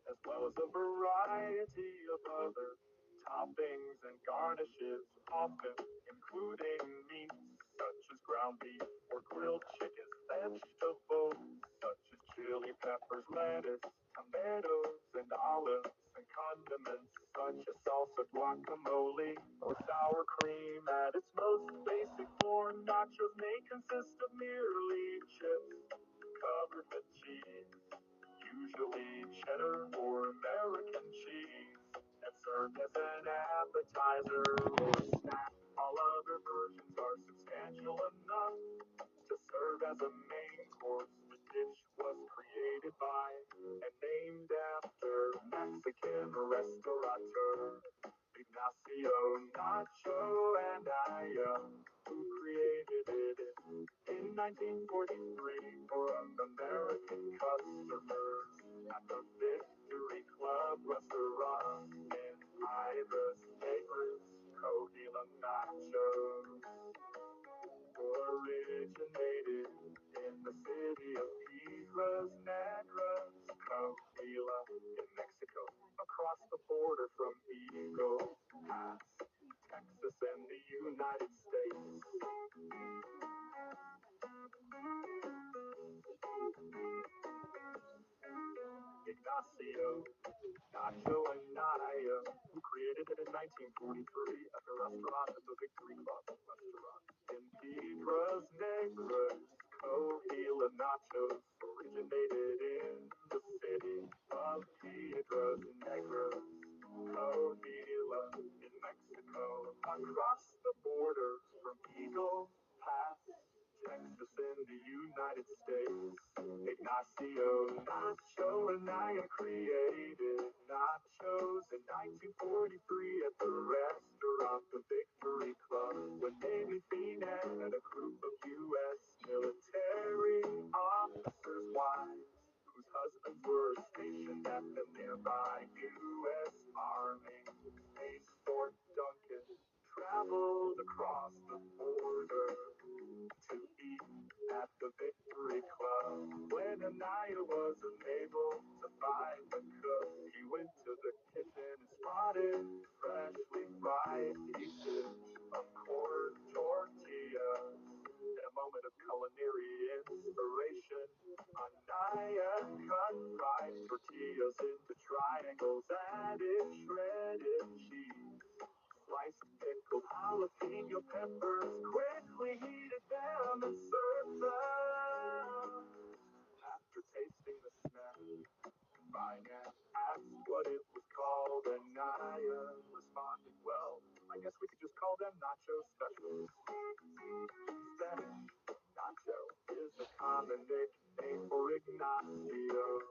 as well as a variety of other toppings and garnishes, often including meats such as ground beef or grilled chicken, vegetables such as chili peppers, lettuce, tomatoes, and olives, and condiments such as salsa, guacamole, or sour cream. At its most basic form, nachos may consist of merely chips covered with cheese, usually cheddar or American cheese, and served as an appetizer or snack. All other versions are substantial enough to serve as a main course. The dish was created by and named after Mexican restaurateur Ignacio Nacho and Aya, who created it in 1943 for American customers at the Victory Club restaurant in Ibis Acres, Coahuila Nachos originated in the city of Piedras Negras, Coahuila, in Mexico, across the border from Eagle Pass, Texas, and the United States. Ignacio, Nacho, and Naya, who created it in 1943 at the restaurant at the Victory Club restaurant in Piedras Negras. Coahuila Nachos originated in the city of Piedras Negras, Coahuila, in Mexico, across the border from Eagle Pass, Texas, in the United States. Ignacio, Nacho, and Naya created nachos in 1943 at the restaurant The Victory Club when Amy Finet and a group of U.S. military officers' wives, whose husbands were stationed at the nearby U.S. Army base Fort Duncan, traveled across the border to eat at the Victory Club. When Anaya was unable to find the cook, he went to the kitchen and spotted freshly fried pieces of corn tortillas. In a moment of culinary inspiration, Anaya cut fried tortillas into triangles, added shredded cheese, sliced pickled jalapeno peppers, quickly heated them and served them. After tasting the snack, Finance asked what it was called, and Naya responded, well, I guess we could just call them nacho specials. Spanish, nacho is a common nickname for Ignacio.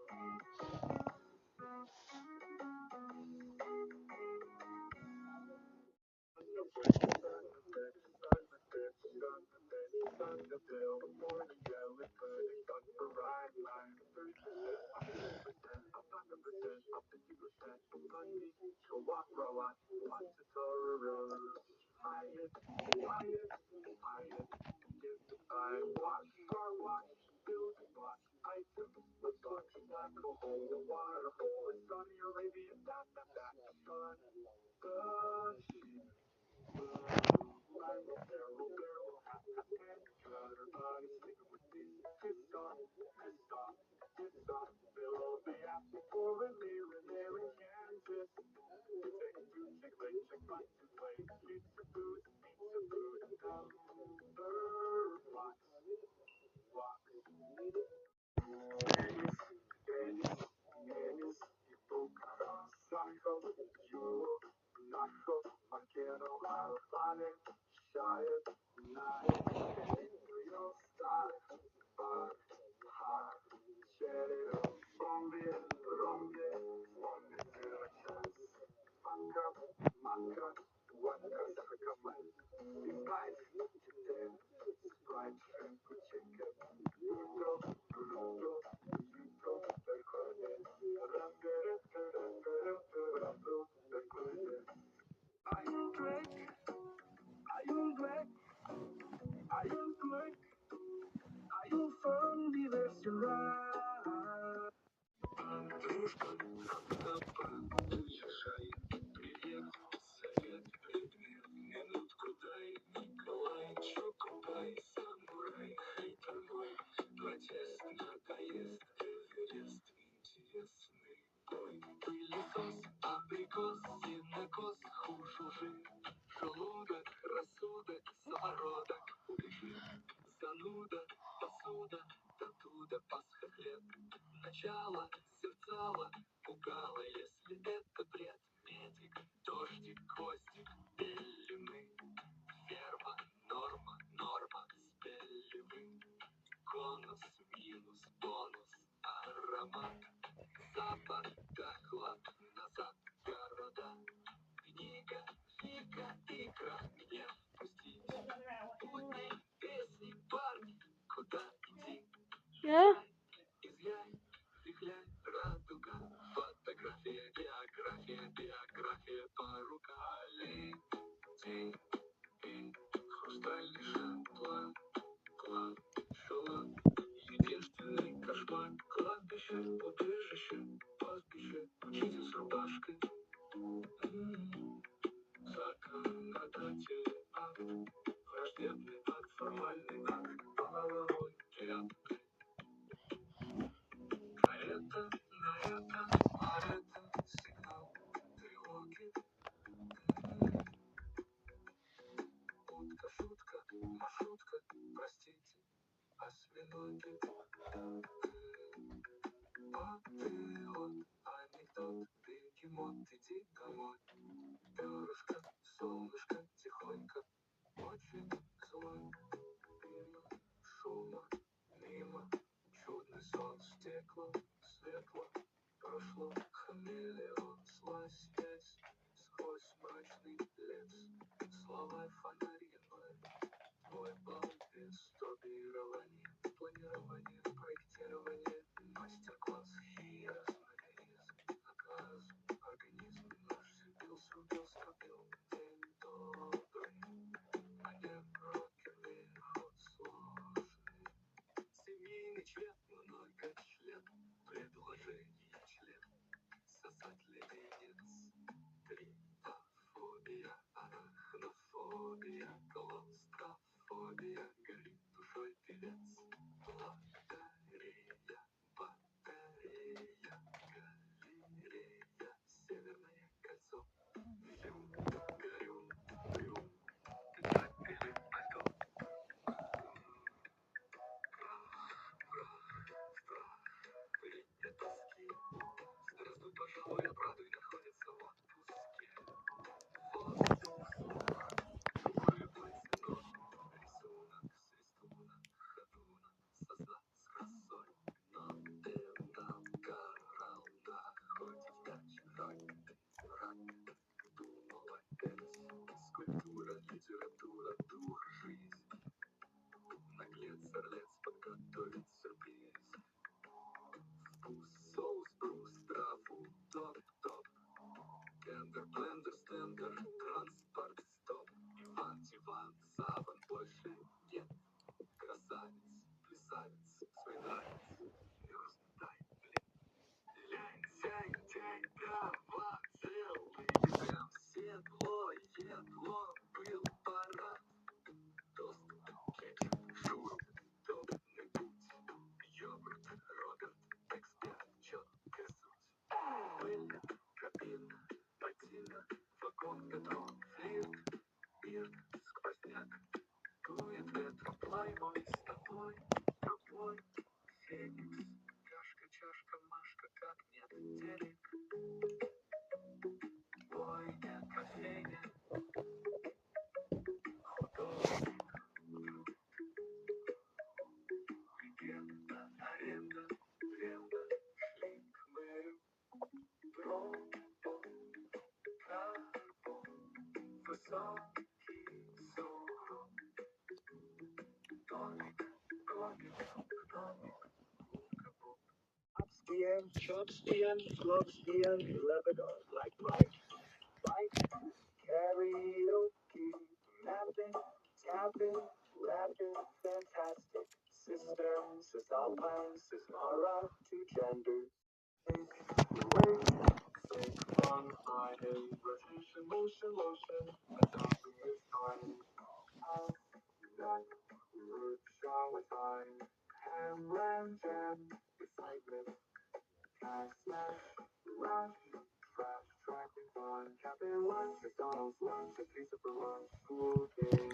Yeah? Skiing, chop skiing, slope skiing, Lebanon, like life, karaoke, mapping, tapping, rapping, fantastic. Systems, is alpine, is Mara, two genders. Wait, think, fun, Friday, rotation, motion, lotion, adopting is fine. House, neck, root, shower time, hamland, jam, excitement. Smash, rush, trash, tracking fun, cafe lunch, McDonald's lunch, a pizza for lunch, school game,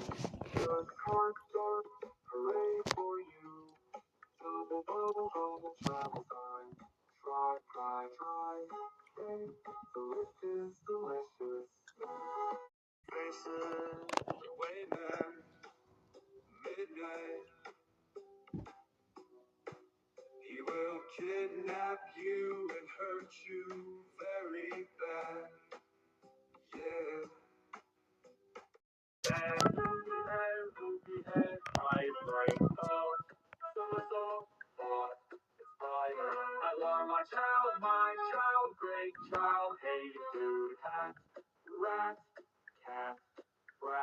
good card start, hooray for you, double bubble bubble, travel time, try, hey, the list is delicious. Faces, waving, midnight, he will kidnap you and hurt you very bad. Yeah. Ruby head, my brain, so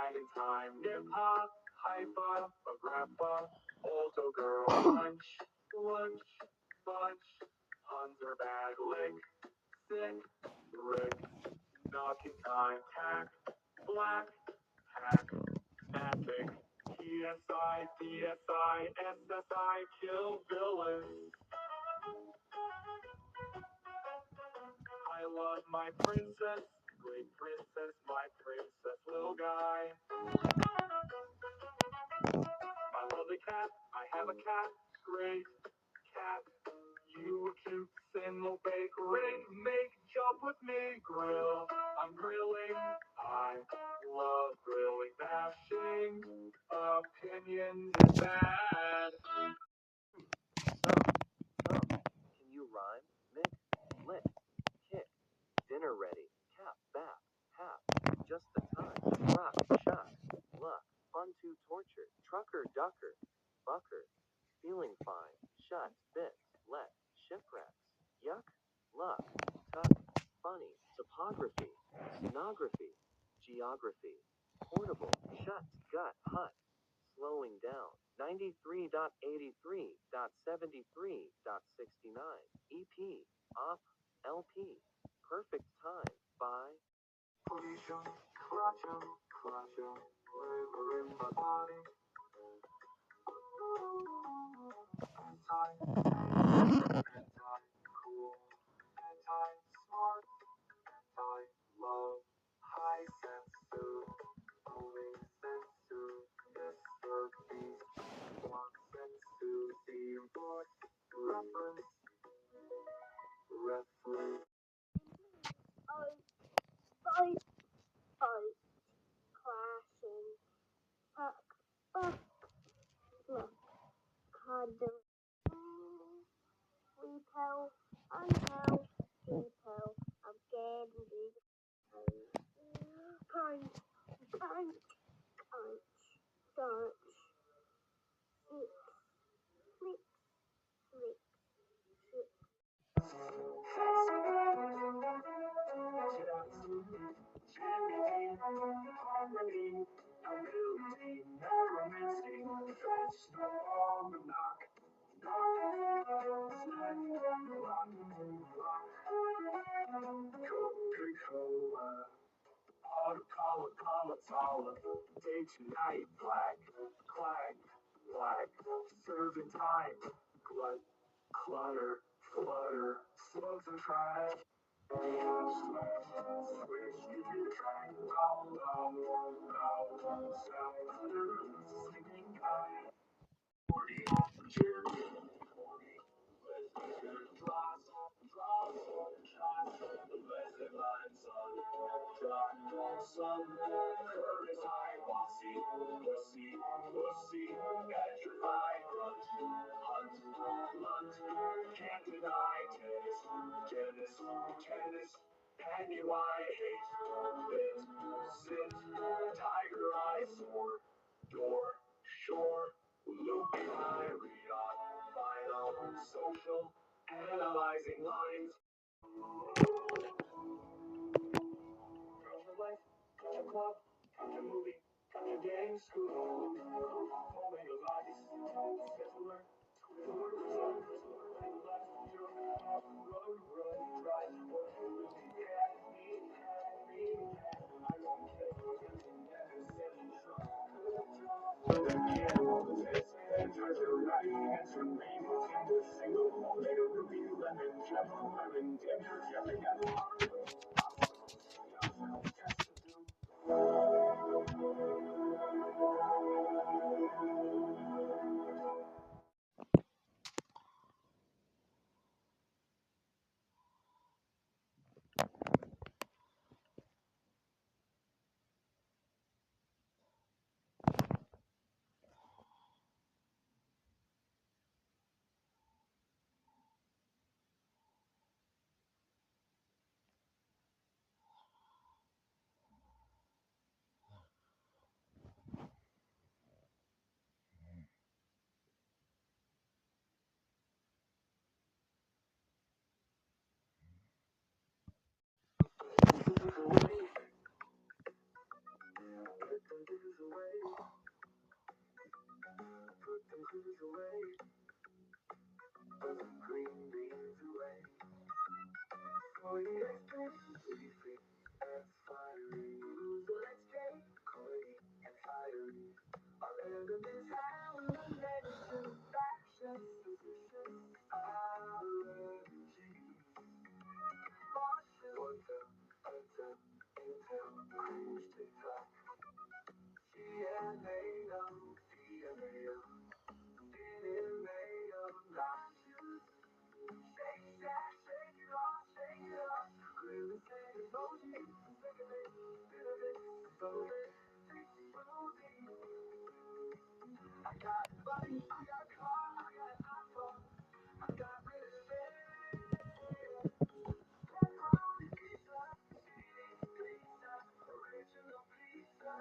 right in time. Nip hop, hype up, a grandpa, older girl, lunch, bunch, under bag, lick, sick, Rick, knocking time, tack, black, hack, epic, PSI, DSI, SSI, kill villains. I love my princess, great princess, my princess, little guy. I love the cat, I have a cat, great cat. You cute, single bake, ring, make, jump with me, grill. I'm grilling, I love grilling, bashing, opinions is bad. Can you rhyme? Mix, lick, kick, dinner ready, cap, bap, hap, just the time, rock, shock, luck, fun to torture, trucker, ducker, bucker, feeling fine, shut, bit, let, shipwrecks, yuck, luck, tuck, funny, topography, stenography, geography, portable, shut, gut, hut, slowing down, 93.83.73.69, EP, op, LP, perfect time, by. Push 'em, clutch 'em, river in my body. Anti-cool, anti-smart, anti-love, high sensu, only sensu, Mr. Beast, one sensu, see voice, reference, Fight, crashing, fuck, look, cuddle, repel, unpel, repel, I'm scared of you. Punch, punch, dodge, flick, flick, flick, flick. harmony, ability, neuromancy, vegetable almanac, Coca-Cola, Cola, day to night, black, serving time, glut, clutter, flutter, slugs and trash. Switch, give me a try. Sleeping guy. 40 off the chair. 40. Draws, blessed line, son. Courage high, bossy, pussy, at your eye, hunt, can't deny, tennis, penny wide, hate, bit, sit, tiger eye, sore, door, shore, loopy eye, read on, final, social, analyzing lines. Girls for life, got your club, got your movie, got your gang school, homemade lies, Sizzler, Twizzler, run, drive, what you really had me, I won't care, never said you trust. Again, all the tests, and try to write, answer labels, and the single, later review, lemon, jumbo, lemon, ginger, jelly, and and fiery. So let's take cozy and fiery. Our enemies have elimination, factions, suspicious allergies. Water, until, intel, cruise, TikTok. CNAO, CNAO, CNAO, lime juice. Shake that, shake it off, shake it off. Really say emoji, second it, bit of it, so it, tasty smoothie. I got money, I got car, I got iPhone, I got rid of it. Pepperoni pizza, cheese pizza, original pizza.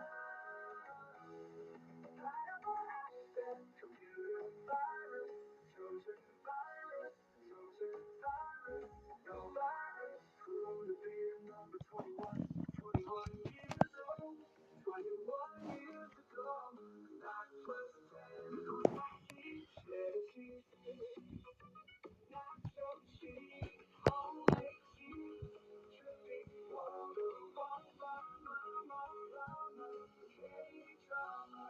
Pineapple accent, computer virus, chosen virus, chosen virus, no virus. Who to be number 21, 21 years old, 21 years ago. 9 plus 10 equals 19. Cheddar cheese, nacho cheese, homemade cheese, dripping water, mama, K-drama,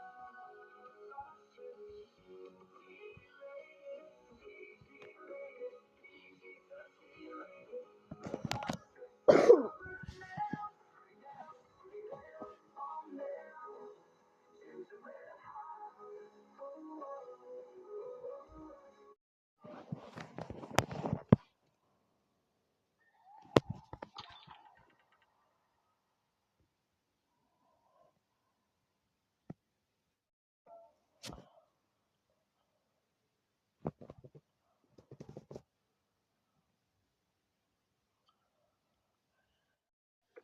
G-rated, PG-rated, PG-13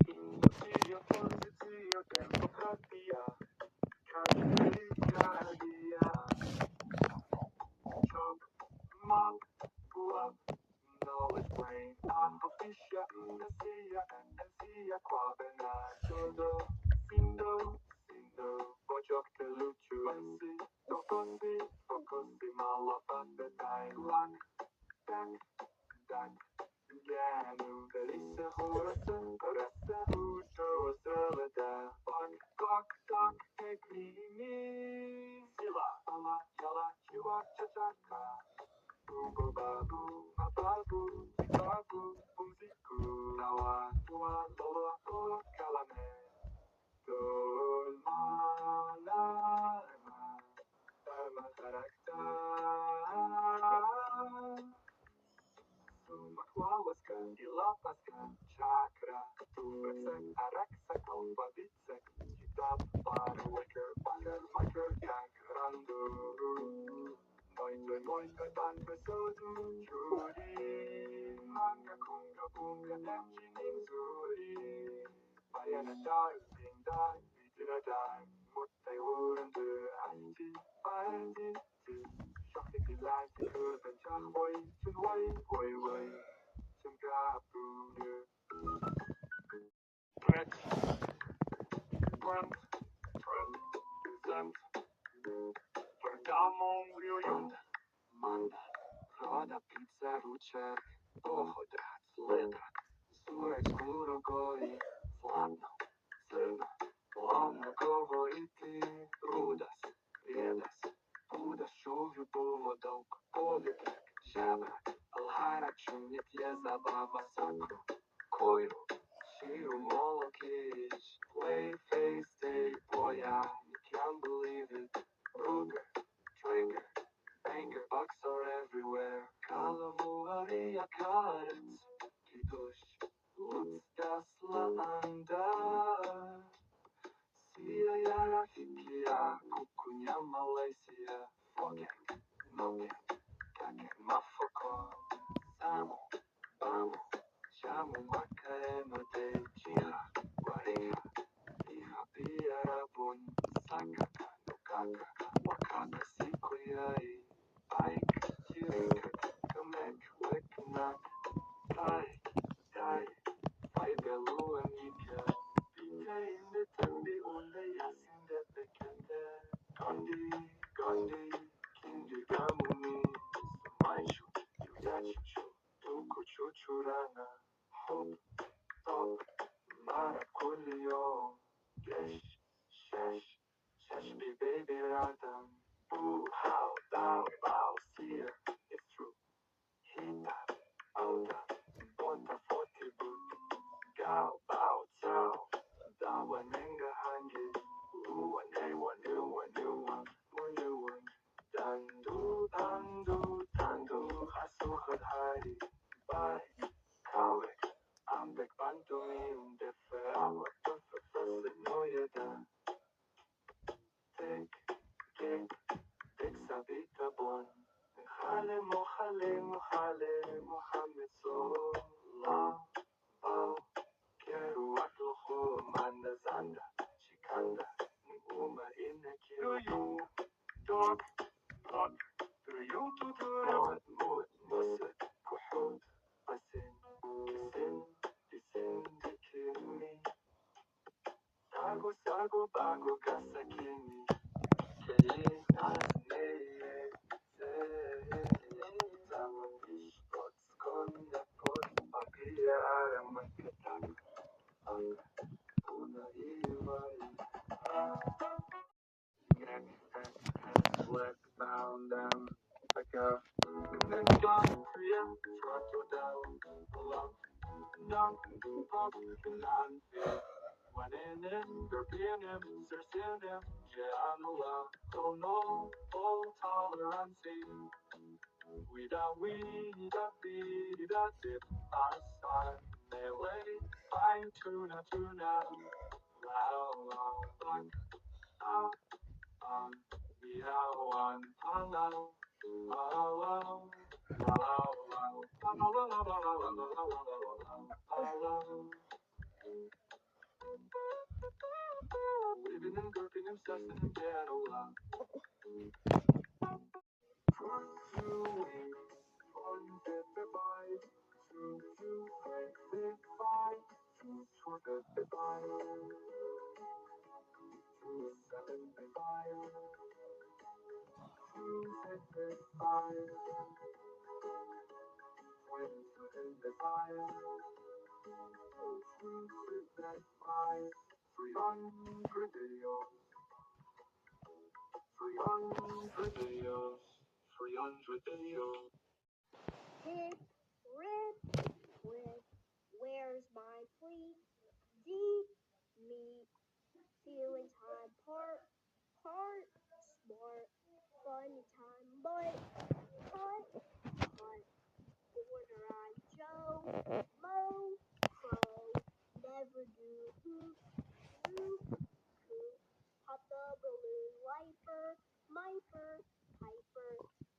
Industria, posicija, demokratija, kandidatija. Chop, mop, pull up, knowledge brain, artificia, Asia, Asia, Quabena, Jodo, Sindo, Bojok, Teluchu, Messi, Focusi, Malafat, Thailand, Dak, Ganu, Galisa, Horasa, Orasa, Ucho, Salada, Bok, take me, Sila, Allah, Yala, Chua, Chachaka, Boo, Babu, Babu, Babu, Bumziku, Nawa, Tua, Lola, Lola, Kalame, Dolmana, Dharma, Karakta, Sumakwawaska, Ilapaska, Chakra, Turaksak, Araksak, Alphabitsak, Chitap, Bar, Wicker, Bakar, Makar, Yank, Randu, Mointoy, Banka, Sodu, Churi, Manga, Kunga, Bunga, Tenji, Nimzuri, Bayana, Dai, Ding, Dai, Vidina, Dai, Mutai, Urandu, Anji, Anji, Shakti, Lanti, Kurban, Chahwai, Chunwai, Wai, Chungapudu, Threat, Brand, Present, Verdamon, Ryojund, Manda, Roda, Pizza, Ručak, Pohodac, Ledak, Surec, Kurogovi, Slavno, Crno, Plovno govoriti, Rudas, Rjedas, Budas, Šuvju, Povodauk, Povjetak, Žabrak, Alharak, Šumjet je zabava Sakru, Koiru, Širu, Molokić, Playface, Stay, Boja, you can't believe it, Ruger, Trigger, Banger, bucks are everywhere, Kalavoria cards, Kitush, Lutz, das Landa, Sia, Yara, Hikia, Kukunya, Malaysia, Fogek, Nogek, Kakek, Mafoko, Samu, Bamu, Shamu, Makaemo, De, Jiha, Wariha, Iha, Biarabun, Sakaka, Nukaka, Wakaka, Sikuyai, Ike, Kirika, Kamek, Weknak, Tai, Faibelu, Amika, Pika, Indetandi, Unde, Yasinde, Bekende, Gondi, Kindi, Gamuni, Maishu, Yuyachichu, Tuku, Chuchurana, Hope, Bon, Khale Mohammed Sola, Bao, Keru Atloho, Manda Zanda, Chikanda, Uma Inakiru, Dog, Hot, Ryu Tutur, Mood, Musset, Kuhut, Asin, Kisin, Dikini, Sago, Bago, Kasakini, Kelina, Neye, Zama, Fish, Pots, Konda, Pot, Papilla, Aramaketak, Anga, Una, Sweat, bound down, back up, then gone, yeah, throttle down, along, down, pop, and when in it, European him, Circean him, Giannola, oh no, all tolerance, we da be da dip, outside, melee, fine tuna, wow, black, meow, one, hello, hello, hello, living and gurking and stressing and ghetto love. 2 weeks, 155, 2 2 5 2 300 videos. Hit, rip, with, where's my fleet? Deep, meat, feeling time, part, smart, funny time, but, order I Joe, Mo, Crow, never do, hoop, pop the balloon, wiper, miper, hyper,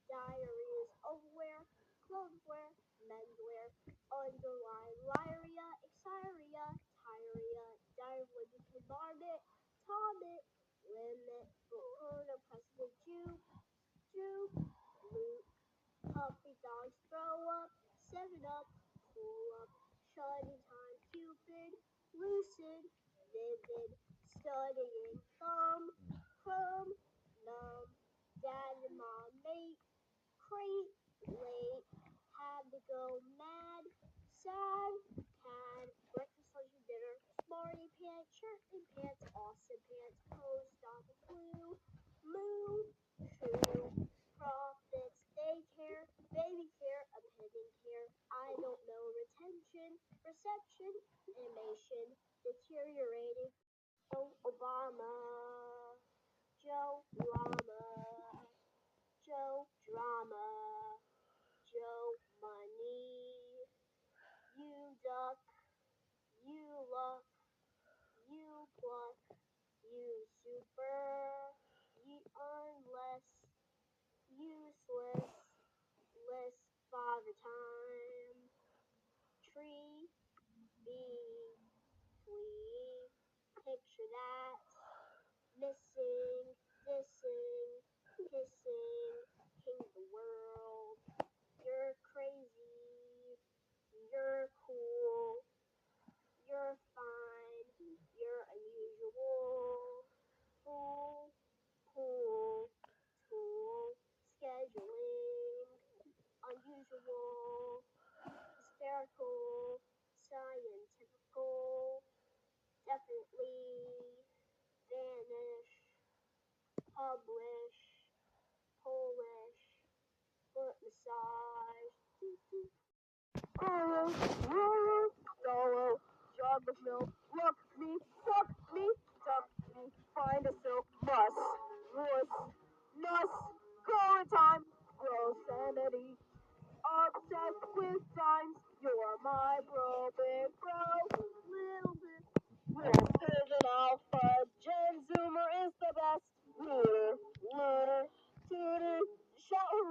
diarrhea's overwear, clotheswear, menswear, underline, lyria, exciria, tyria, divergent vomit, tomit, limit, corona, precedent, Jew, loot, puppy dogs, throw up, 7-Up, pull up, shutting time, Cupid, lucid, vivid, studying, thumb, chrome, numb, dad and mom, mate, crate, late, had to go mad, sad, cad, breakfast, lunch, and dinner, smarty pants, shirt and pants, awesome pants, post, stop, flu, moo, true, profits, daycare, baby care, appending care, I don't know, retention, reception, animation, deteriorating, Obama, Joe Llama, Joe Drama, Joe Money, you duck, you luck, you pluck, you super, you unless, useless, list, father time, tree, bee, flea, picture that, missing, dissing, kissing, king of the world, you're crazy, you're cool, you're fine, you're unusual, fool, pool, tool, scheduling, unusual, hysterical, scientifical, definitely, vanish, publish, Polish, foot massage, dollar, jog with milk, look me, fuck me, duck me, find a silk, muss, wuss, nuss, call time, grosanity, obsessed with times, you're my bro, big bro, little bit, is an alpha, Gen Zoomer is the best, lunar, tutor, shower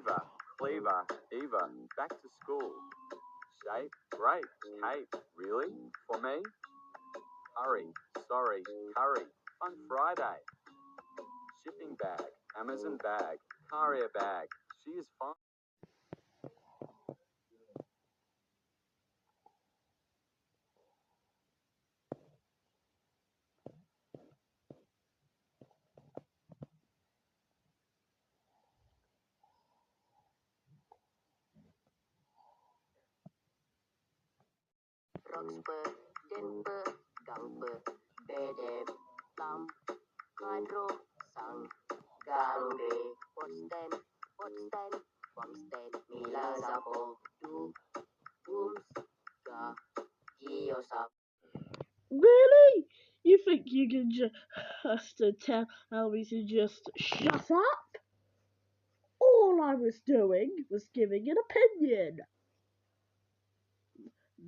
fever, cleaver, Eva, back to school. Shape, great, Kate, really? For me? Hurry, sorry, curry, fun Friday. Shipping bag, Amazon bag, carrier bag, she is fine. Roxburgh, Denver, Galper, Bedeb, Lam, Kadro, Sang, Galube, Potsdam, Mila Zapo, Du, Booms, Ga, Giosap. Really? You think you can just tell me to just shut up? All I was doing was giving an opinion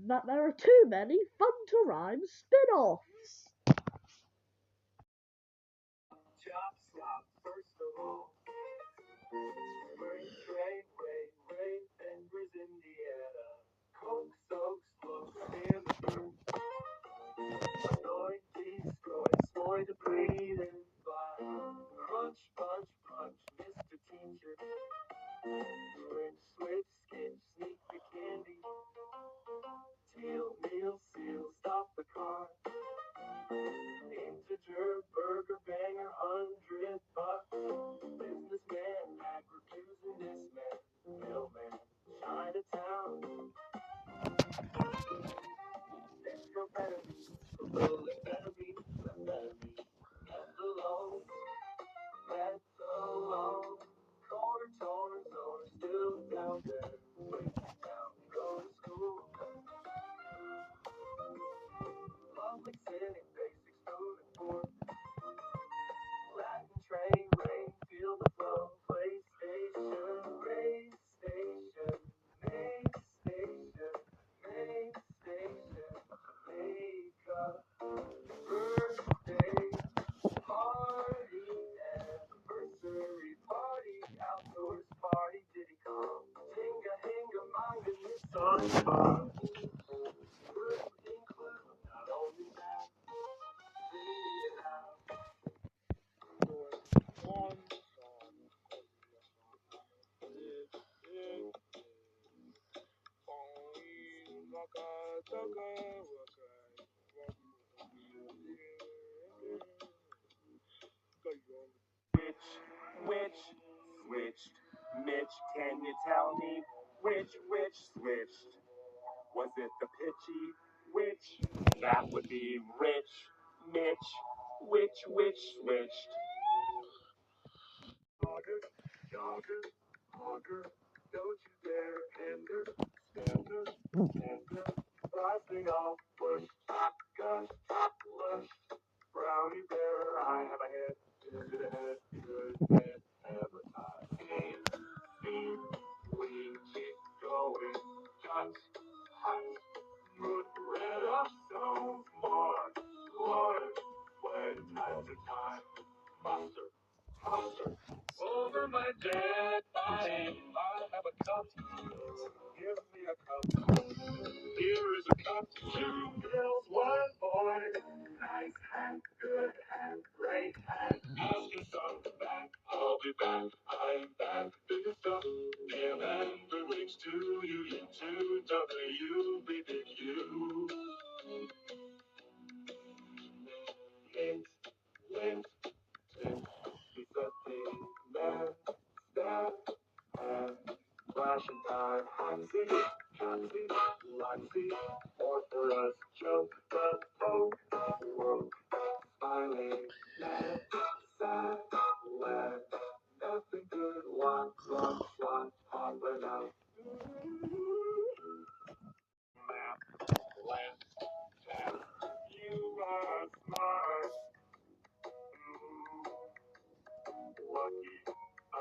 that there are too many fun-to-rhyme spin-offs. Chop stop, first of all. Freight train, rain, Fenders, Indiana. Coke soaks, looks, and the dirt. Annoy, destroy, exploit, breathe, and fly. Crunch, punch, Mr. Teacher. Switch, skip, sneak the candy. Teal, meal, seal, stop the car. Integer, burger, banger, $100. Businessman, agribusiness man, mailman, Chinatown. Central Battery, Berlin Battery, Left Battery, left alone, left alone. Corner, toner, zoner, still down there. Wait down, go to school. Public Senate, basic food and board. Latin train, rain, feel the flow. PlayStation, race station, main station, main station. Make a birthday party, anniversary party, outdoors party. Did he come? Tinga, hinga, manga, this song. Include not only that, sing it out. Which switched? Mitch, can you tell me which switched? Was it the pitchy which? That would be Rich, Mitch, which switched? Hogger, don't you dare pander, stander, rising off bush, gush, lush, brownie bear, I have a head, is it a head, good head, advertise, aim, beam, lean, keep going, just, hot, good, red up, so more, Lord, when times are time, muster, over my dead body, I have a cup, give me a cup, here is a cup, 2 girls, 1 boy, nice hand, good hand, great hand, ask your son back, I'll be back, I'm back, bigger stuff, damn and the links to you, to W, big U, lint, besetting man, staff, and flashing time, Hansi, Lansy, Orpheus, joke, the folk, woke, smiling, mad, sad, lad, nothing good, walk, hopping out, map, land, tap, you are smart, lucky,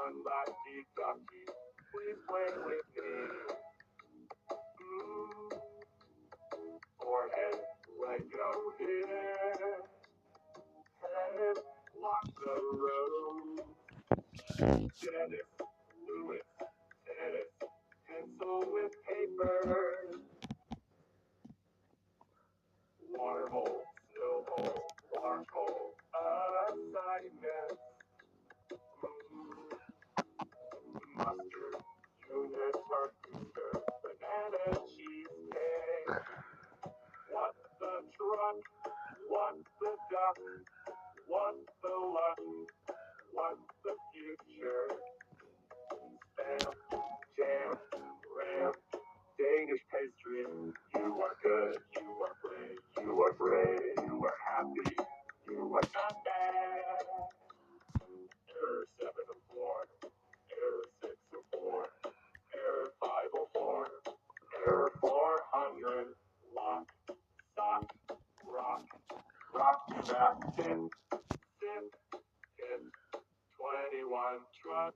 unlucky, ducky, please play with me, forehead, Lego here, head, lock the road, Dennis, Lewis, learn. Water hole, snow hole, large hole, assignments. Mustard, unicorn booster, banana cheesecake. What the truck? What the duck? What the luck? What the future? Stamp, jam, ramp, Danish pastry. You are good, you are brave, you are brave, you are happy, you are not bad. Error 704, error 604, error 504, error 400. Lock, sock, rock, rock, back, tip, tip, tip. 21 truck.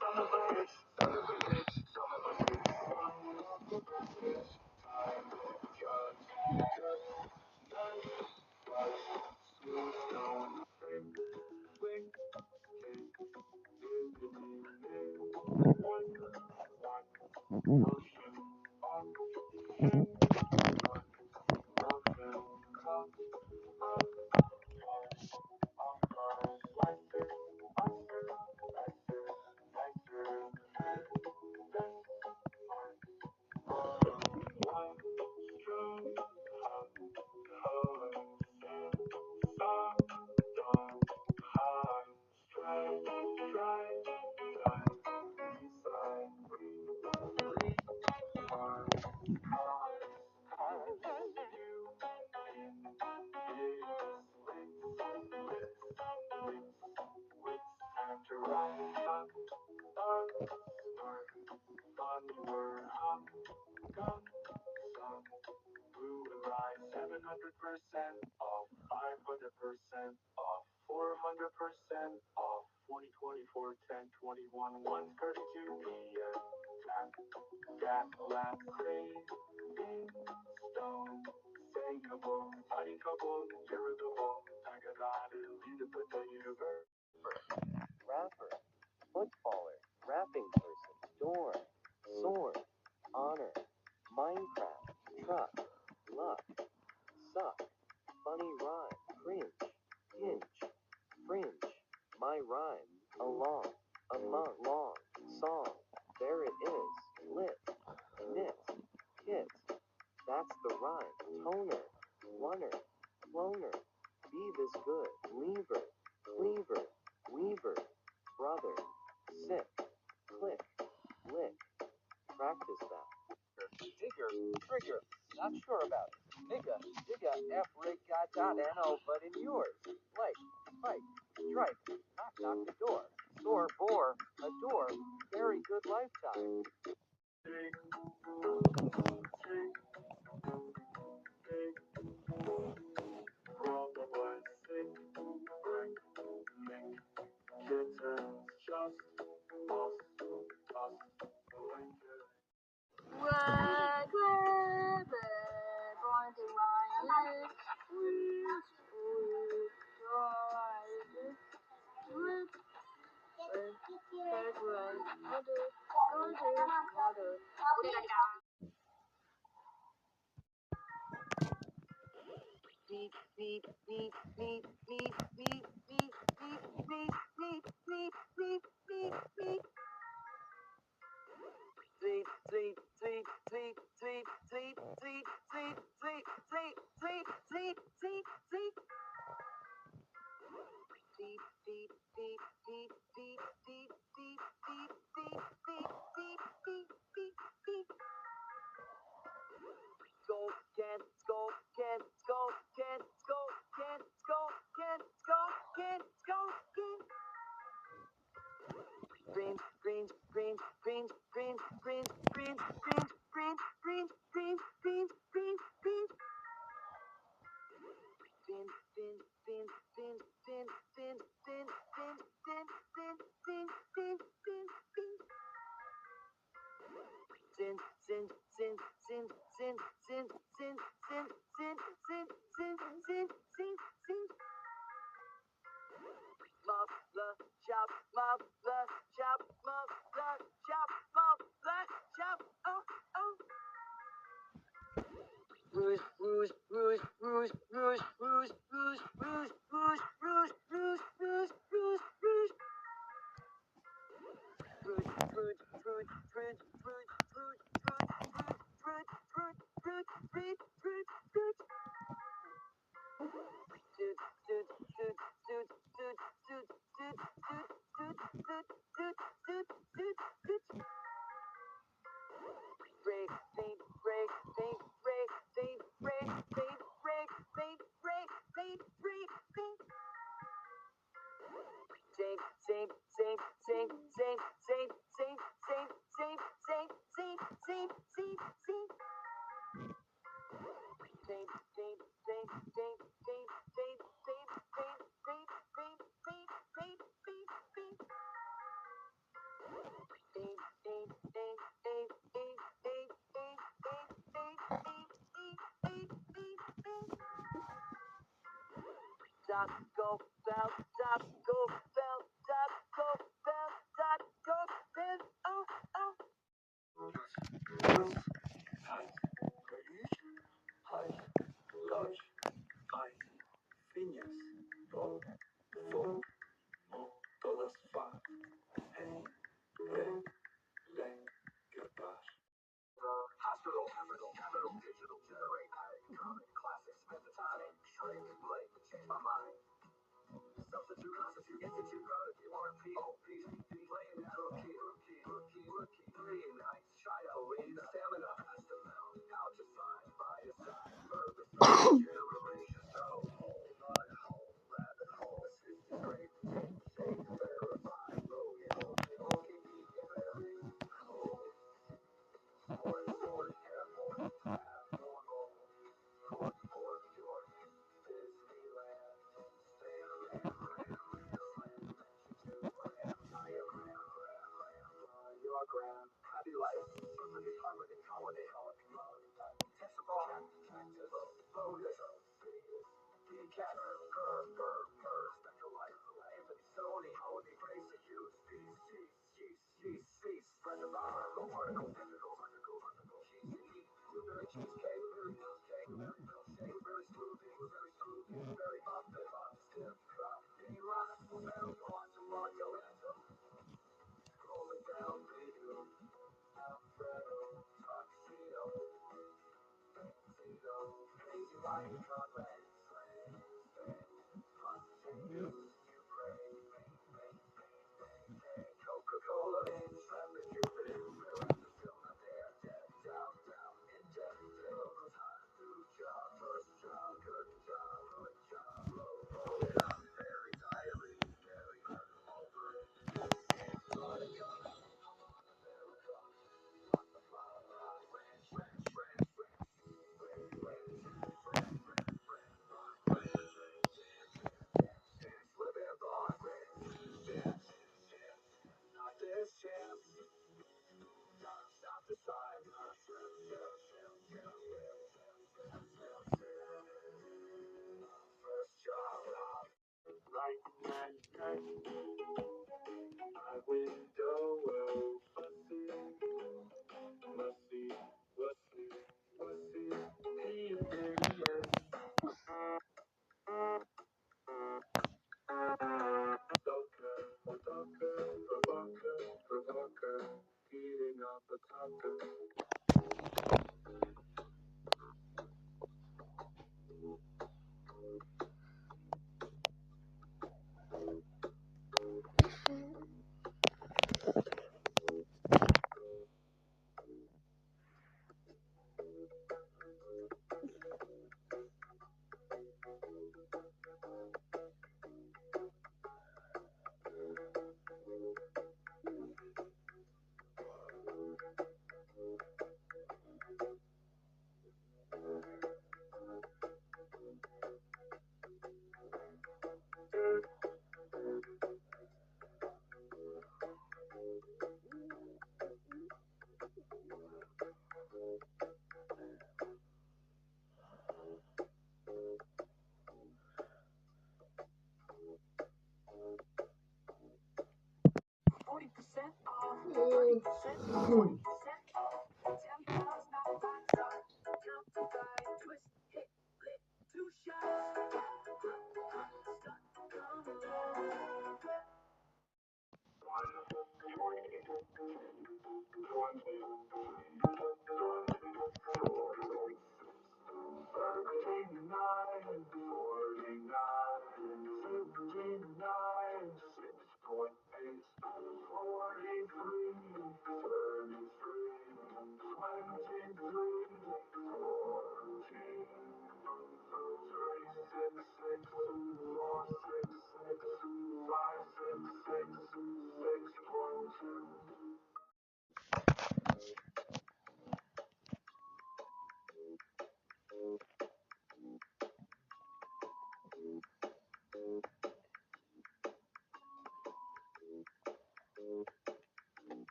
Son of a bitch, son of a bitch, son of a bitch, son of a bitch. Time to judge, judge, none, judge, smooth stone, ring, wing, tick, one, motion, on, shin, run, motion, come, up, Blue and rye, 700% off, 500% off, 400% off, 20, 24, 10, 21, 1:32 p.m. Tap, gap, lap, crane, stone, sayable, tiny couple, irritable, tagadada, lead the universe. Rapper, footballer, rapping person, door, sword, honor, Minecraft, truck, luck, suck, funny rhyme, cringe, hinge, fringe, my rhyme, along, among, long, song, there it is, lit, knit, kit, that's the rhyme, toner, runner, cloner, be this good, lever, cleaver, weaver, brother, sick, click, lick, practice that. Digger, trigger, not sure about it. Nigga, digga, f-rig-got-dot-n-o, but in yours. Like, spike, strike, knock, knock the door. Store, bore, adore, very good lifetime. Beep, beep, beep, beep, beep, beep, beep, beep, beep, beep, beep, beep, beep, beep. Beep, beep, beep, beep, beep, beep, beep, beep, beep, beep, beep, beep, beep, beep. Beep, beep, beep, beep, beep, beep, beep, beep, beep, beep, beep, beep, beep, beep. Go, can't, go, can't, go, can't, go, can't, go, can't, go, can't, go, can't. Greens, greens, greens, greens, greens, greens, greens, greens, greens, greens, greens, greens, greens, greens. Beans, rouge, rouge, rouge, rouge, rouge, rouge, rouge, rouge, rouge, rouge. Fruit, fruit, fruit, fruit, fruit, fruit, fruit, fruit, fruit, fruit, fruit, fruit, fruit, fruit. Toot, toot, toot, toot, toot, toot, toot, toot, toot, toot, toot, toot, toot, toot. Break, faint, break, faint, break, faint, break, faint, break, faint, break, faint, break, faint. Sink, sink, sink, sink, sink, sink, sink, sink, sink, sink, sink, sink, sink, sink. Sink, sink, sink, sink, sink, sink, sink, sink, sink, sink, sink, sink, sink, sink. Ink, ink, ink, ink, ink, ink, ink, ink, ink, ink, ink, ink, ink, ink. Taco Bell, Taco Bell, Taco Bell, Taco Bell, oh, oh. Capital, digital, generate, comic, classic, spend the time, shrink, blink, change my mind. Substitute, constitute, institute, product, RP, OP, playing at rookie, 3 nights, try to lead, stamina, pass the mount, how to find, by your side, purpose, generation, so whole, not whole, rabbit hole, assist, great, shake, verify, brilliant, okay, very cool, sport, airport, tab, normal, court, York, Disneyland, happy life, harmony, holiday, testable, focus, decaf, special life, Anthony, Sony, holiday, praise to you, cease, spread the bar, low particle, physical, cheesy, blueberry cheesecake, very milkshake, very smoothie, very stiff, any rock, Mario Anthem, scrolling down, video, Alfredo, tuxedo, crazy life, Conrad, Coca-Cola, Slammer, Cupid, down, inject, time, new job, first job, good job, roll it up, very tiring, very over it, this chance, stop the side, first job, night, my window will fussy, he is provoker, eating up a taco.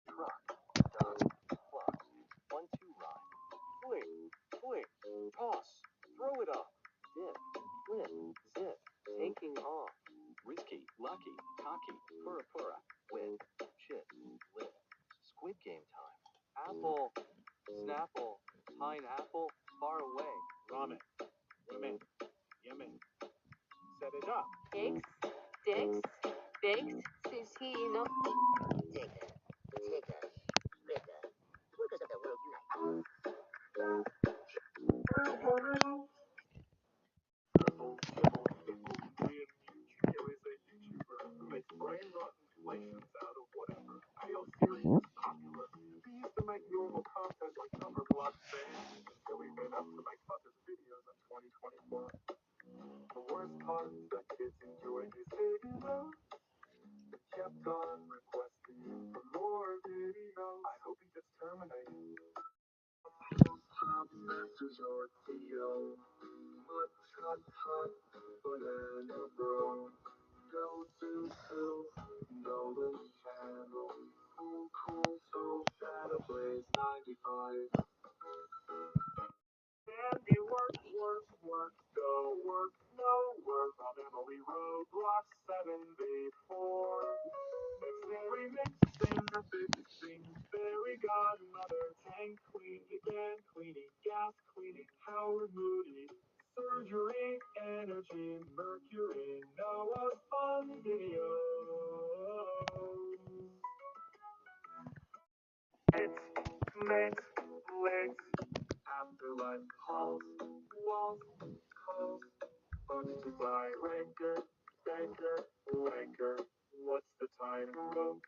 Truck, duck, pluck. 1-2 rhyme. Fling, fling, toss, throw it up. Dip, flip, zip, taking off. Risky, lucky, cocky, purra purra. Wit, chip, lip. Squid Game time. Apple, snapple, pineapple, far away. Ramen, women, yemen. Set it up. Eggs, dicks, baked, sushi, no. Digger, tigger, rigger. Workers of the world unite. The worst part is that kids enjoy these videos. They kept on requesting for more videos. I hope he gets terminated. Hot message or deal. Much hot, banana bro. Go to Nolan channel. Cool, so Shadow Blaze 95. Andy work, go work, no work on Emily Roblox 7v4. Mixing the fixing, fairy godmother, tank queen, again cleaning, gas cleaning, Howard Moody, surgery, energy, Mercury, Noah's fun videos. It's late, afterlife calls, walls, calls, butterfly, ranker, banker, ranker, what's the time? Move,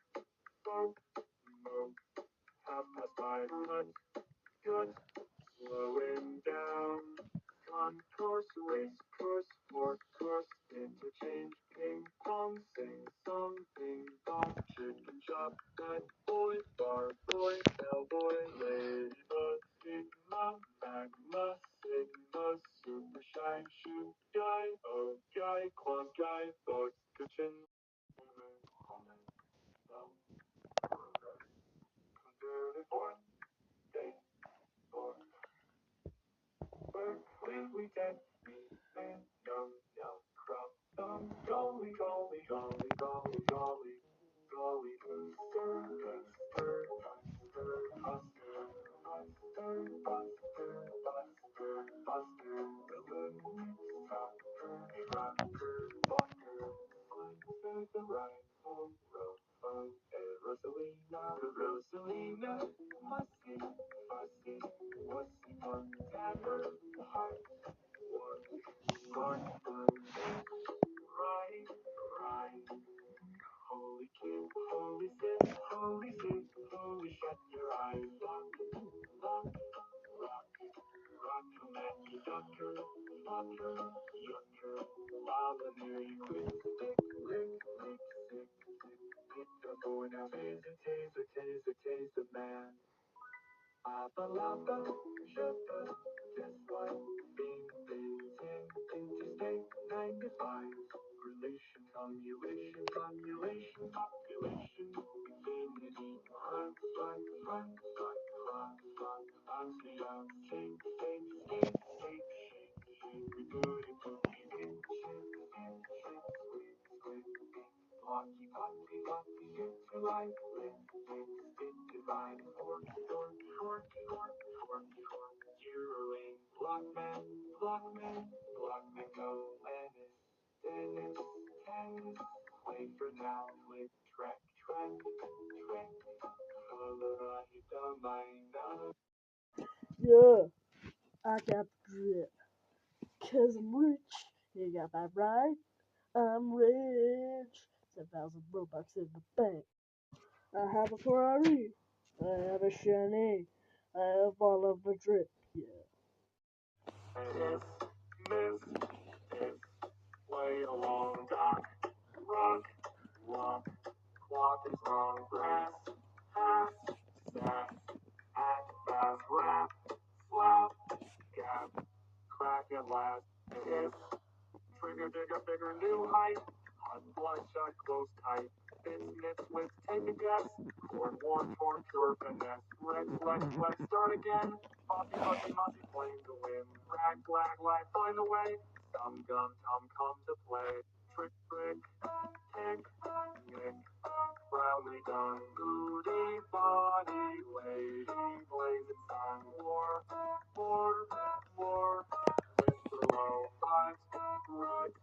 move, move, half past 5, good, slowing down, concourse, race, course, fork, course, interchange, ping pong, sing song, ding dong, chicken chop, bad boy, bar boy, bellboy, ladybug, sigma, magma, sigma, super shy, shoe guy, oh guy, quant guy, bug, kitchen, comparative one, day, four, where we get me, man, yum, yum, crop, golly, golly, golly, golly, golly, golly, buster, buster, buster, buster, buster, buster, buster, buster, balloon, rocker, rocker, buster, find the right home, road, Rosalina, Rosalina, fussy, fussy, wussy, fun, tammer, heart, one, right, right, holy kid, holy sis, holy sis, holy shut your eyes, lock, lock, rock, rock, command, ducker, fucker, yucker, lava, near you, quick, stick, rick, lick, sick, pick the boy, now taser, taser, taser, taser, man. Lava, lava, shuba, just one, bing, bing, ting, interstate 95. Relation, commulation, population, infinity, clock, clock, clock, clock, clock, clock, oxygen, shake, shake, shake, shake, shake, shake, rebooty, poopy, shake, shake, shake, shake, squeak, squeak, blocky, poppy, poppy, shit to life, lick, lick, spit, divide, fork, fork, fork, fork, fork, fork, zeroing, blockman, blockman, blockman, go, Lennis, Dennis, tennis, play for now, flick, track, track, track, color, don't mind, Yeah, I got drip. Cause I'm rich. You got that right? I'm rich. 10,000 Robux in the bank. I have a Ferrari. I have a Chevy. I have all of the drip. Yeah. Miss, play along, dock, rock, walk, clock is wrong, grass, pass, sass, act, fast, rap, slap, gap, crack at last, hiss, trigger, digger, bigger, new height, hot, bloodshot, close tight, bits, with, take a guess, chord, warm, torn, pure finesse, red, flex, start again, poppy, mossy, flame to win, rag, lag, find the way, some gun, come to play, trick, tick, nick, proudly done, booty, body, lady, blazing sun, war, Mr. Low, five, root,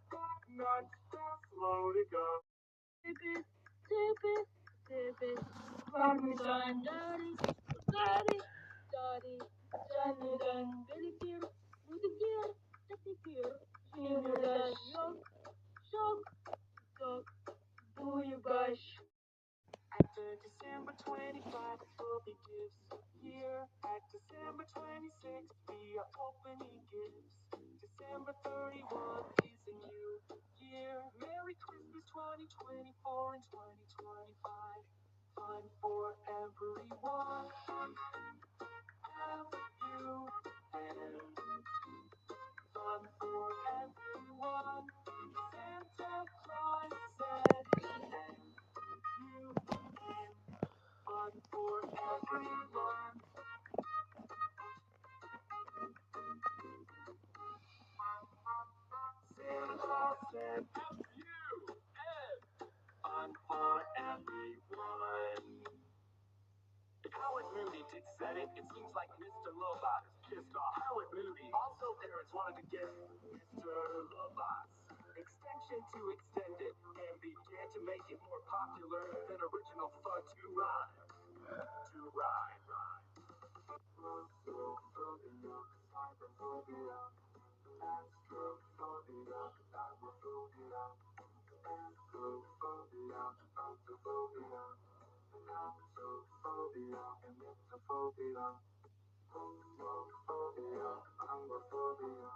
nut, slow to go. Stupid, Parmesan, dirty, done, pedicure, pedicure, shock, do you gush? After December 25, it will be gifts year. At December 26th, we are opening gifts. December 31 is a new year. Merry Christmas 2024 and 2025. Fun for everyone. Have you been? Fun for everyone. Santa Claus said, and you in. Fun for everyone. Santa Claus said, fun for everyone. Howard Moody did said it. It seems like Mr. Lobot is pissed off. Howard Moody. Also, parents wanted to get Mr. Lobot's extension to extend it and began to make it more popular than original Fun to Rhyme. To rhyme. Astrophobia, cyberphobia, astrophobia, cyberphobia, astrophobia, astrophobia, astrophobia, and mythophobia, homophobia, homophobia,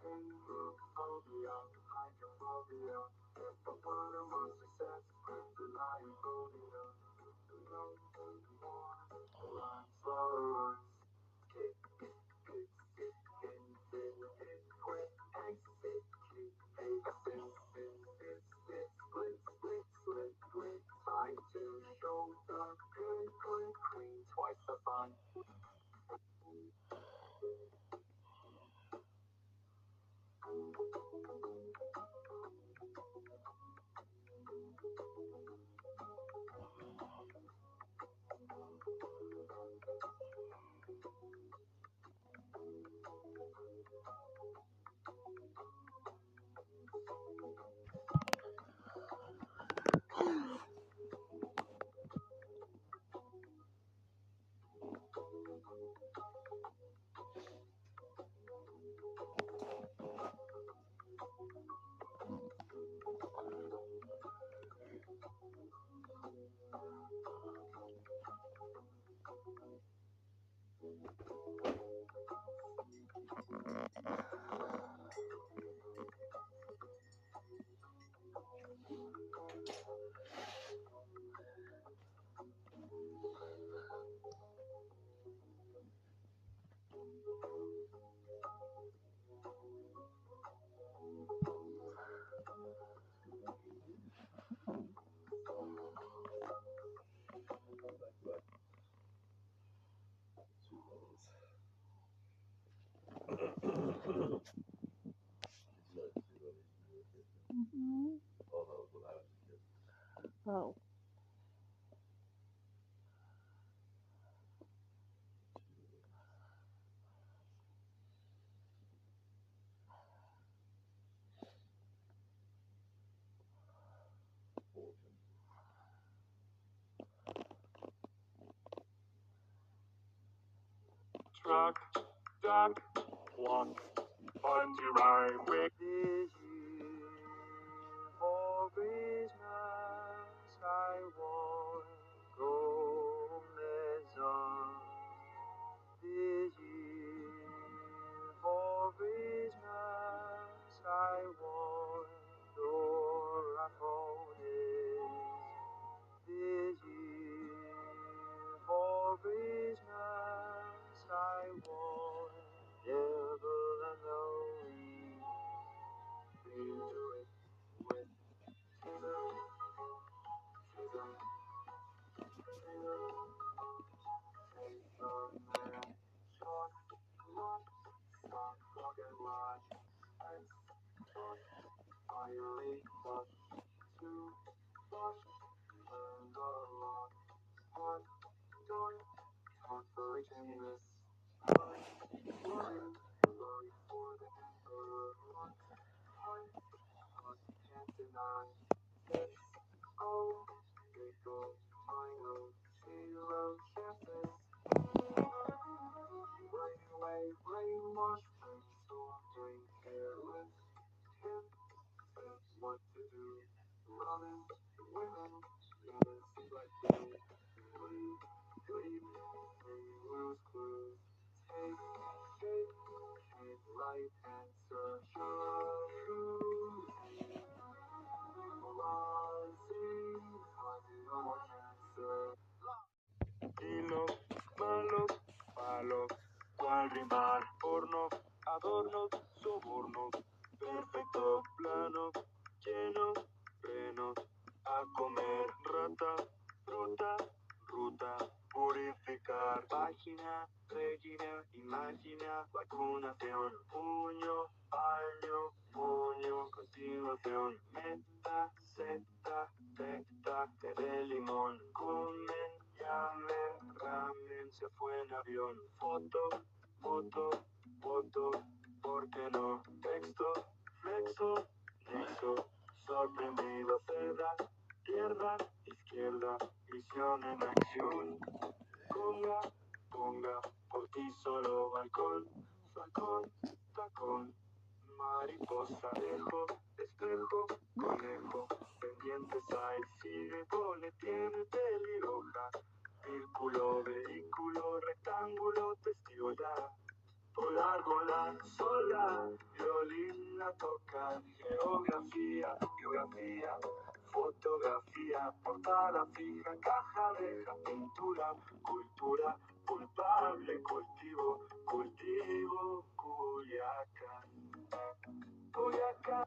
androphobia, hydrophobia, hippopotamus, success, kryptoniophobia, rhymes, rhymes, kick, quit, exit, split, side to shoulder, good, clean, twice the fun. Oh. Truck, duck, walk, fun to rhyme with. This year for Christmas. much. X plus finally plus 2 plus learned a lot. Hot dog confirmation this. Learning for the emperor. Hot plus can't deny. Six oh giggle minor 0 chances. Rain away, brainwash, brainstorm, brain careless. Him what to do. Running, women, minutes, like you. Sleep, sleep, lose clues. Take, shape, shape, right answer. Choose. Kilo, malo, palo, cual rimar, horno, adorno, soborno, perfecto, plano, lleno, reno, a comer, rata, ruta, ruta, purificar, página, regina, imagina, vacunación, puño, año, puño, continuación, meta, seta, tecta, té de limón, comen, llamen, ramen, se fue en avión, foto, foto, foto, ¿por qué no? Texto, flexo, nexo, sorprendido, cerda, izquierda, izquierda, misión en acción. Conga, conga, por ti solo balcón, falcón, tacón, mariposa, dejo, espejo, conejo, pendientes hay, sigue, pole, tiene peliroja, círculo, vehículo, rectángulo, testigo ya. Volar, volar, sola, violín la toca, geografía, geografía, fotografía, portada fija, caja deja, pintura, cultura, culpable, cultivo, cultivo, Culiacán, Culiacán.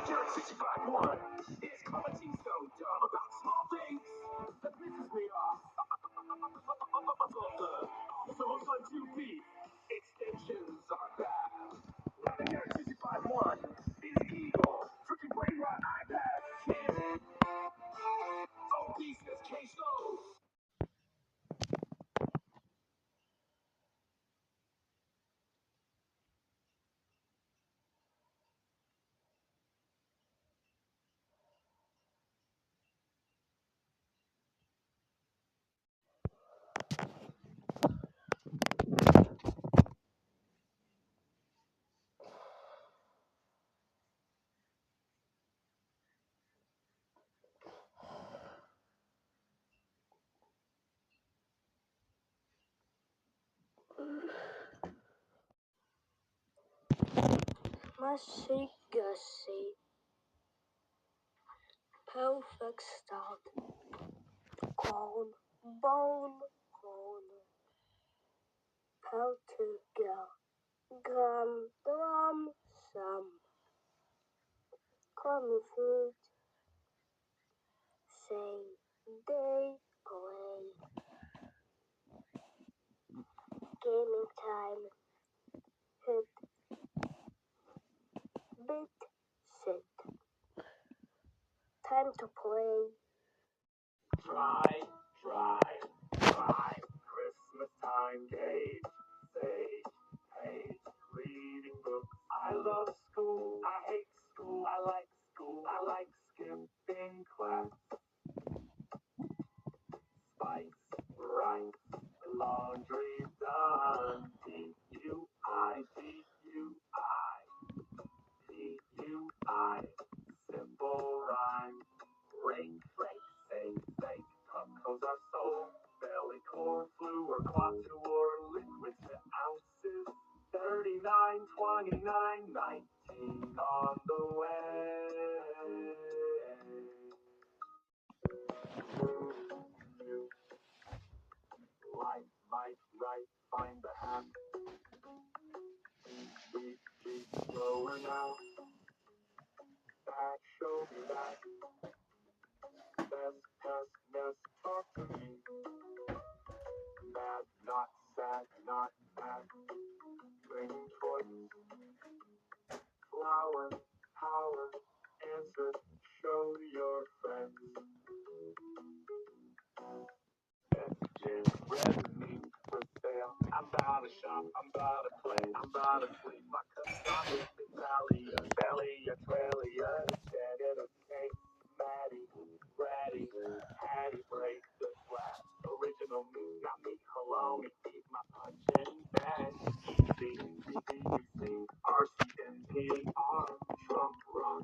Galaxy 65-1 is commenting so dumb about small things that pisses me off. Also fun to be. Extensions are bad. Now the Galaxy 65-1 is evil. Freaking brain rot iPad. Oh, business case low. Mushy gushy. Perfect start. Corn, bone, corn. How to go. Gram, drum, some. Corn fruit. Say, day, play. Gaming time. Hit, bit, sit. Time to play. Try Drive, drive, Christmas time, gauge, sage, page, reading books. I love school, I hate school, I like skipping class. Spice, rice, laundry done. D-U-I, simple rhyme. Rake, flake, sake, tacos are sold. Belly core, flu, or quatu, or liquid to ounces. 39, 29, 19 on the way. Life, might, right, find the hat. Beat, slower now. That, show me that. Best, talk to me. Mad, not sad, not mad. Bring choice. Flower, power, answer. Show your friends. Gin, red meat for sale. I'm bout to shop, I'm bout to play, I'm bout to sleep. My cup's Belly, Janet, okay, Maddie, Ratty, Hattie, break the glass. Original me, not me, hello, me, keep my punching bag. Easy, BBC, RCNPR, Trump, run,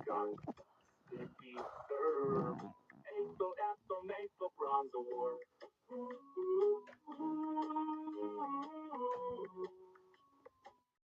gun, sticky, serve. April, Bronze Award.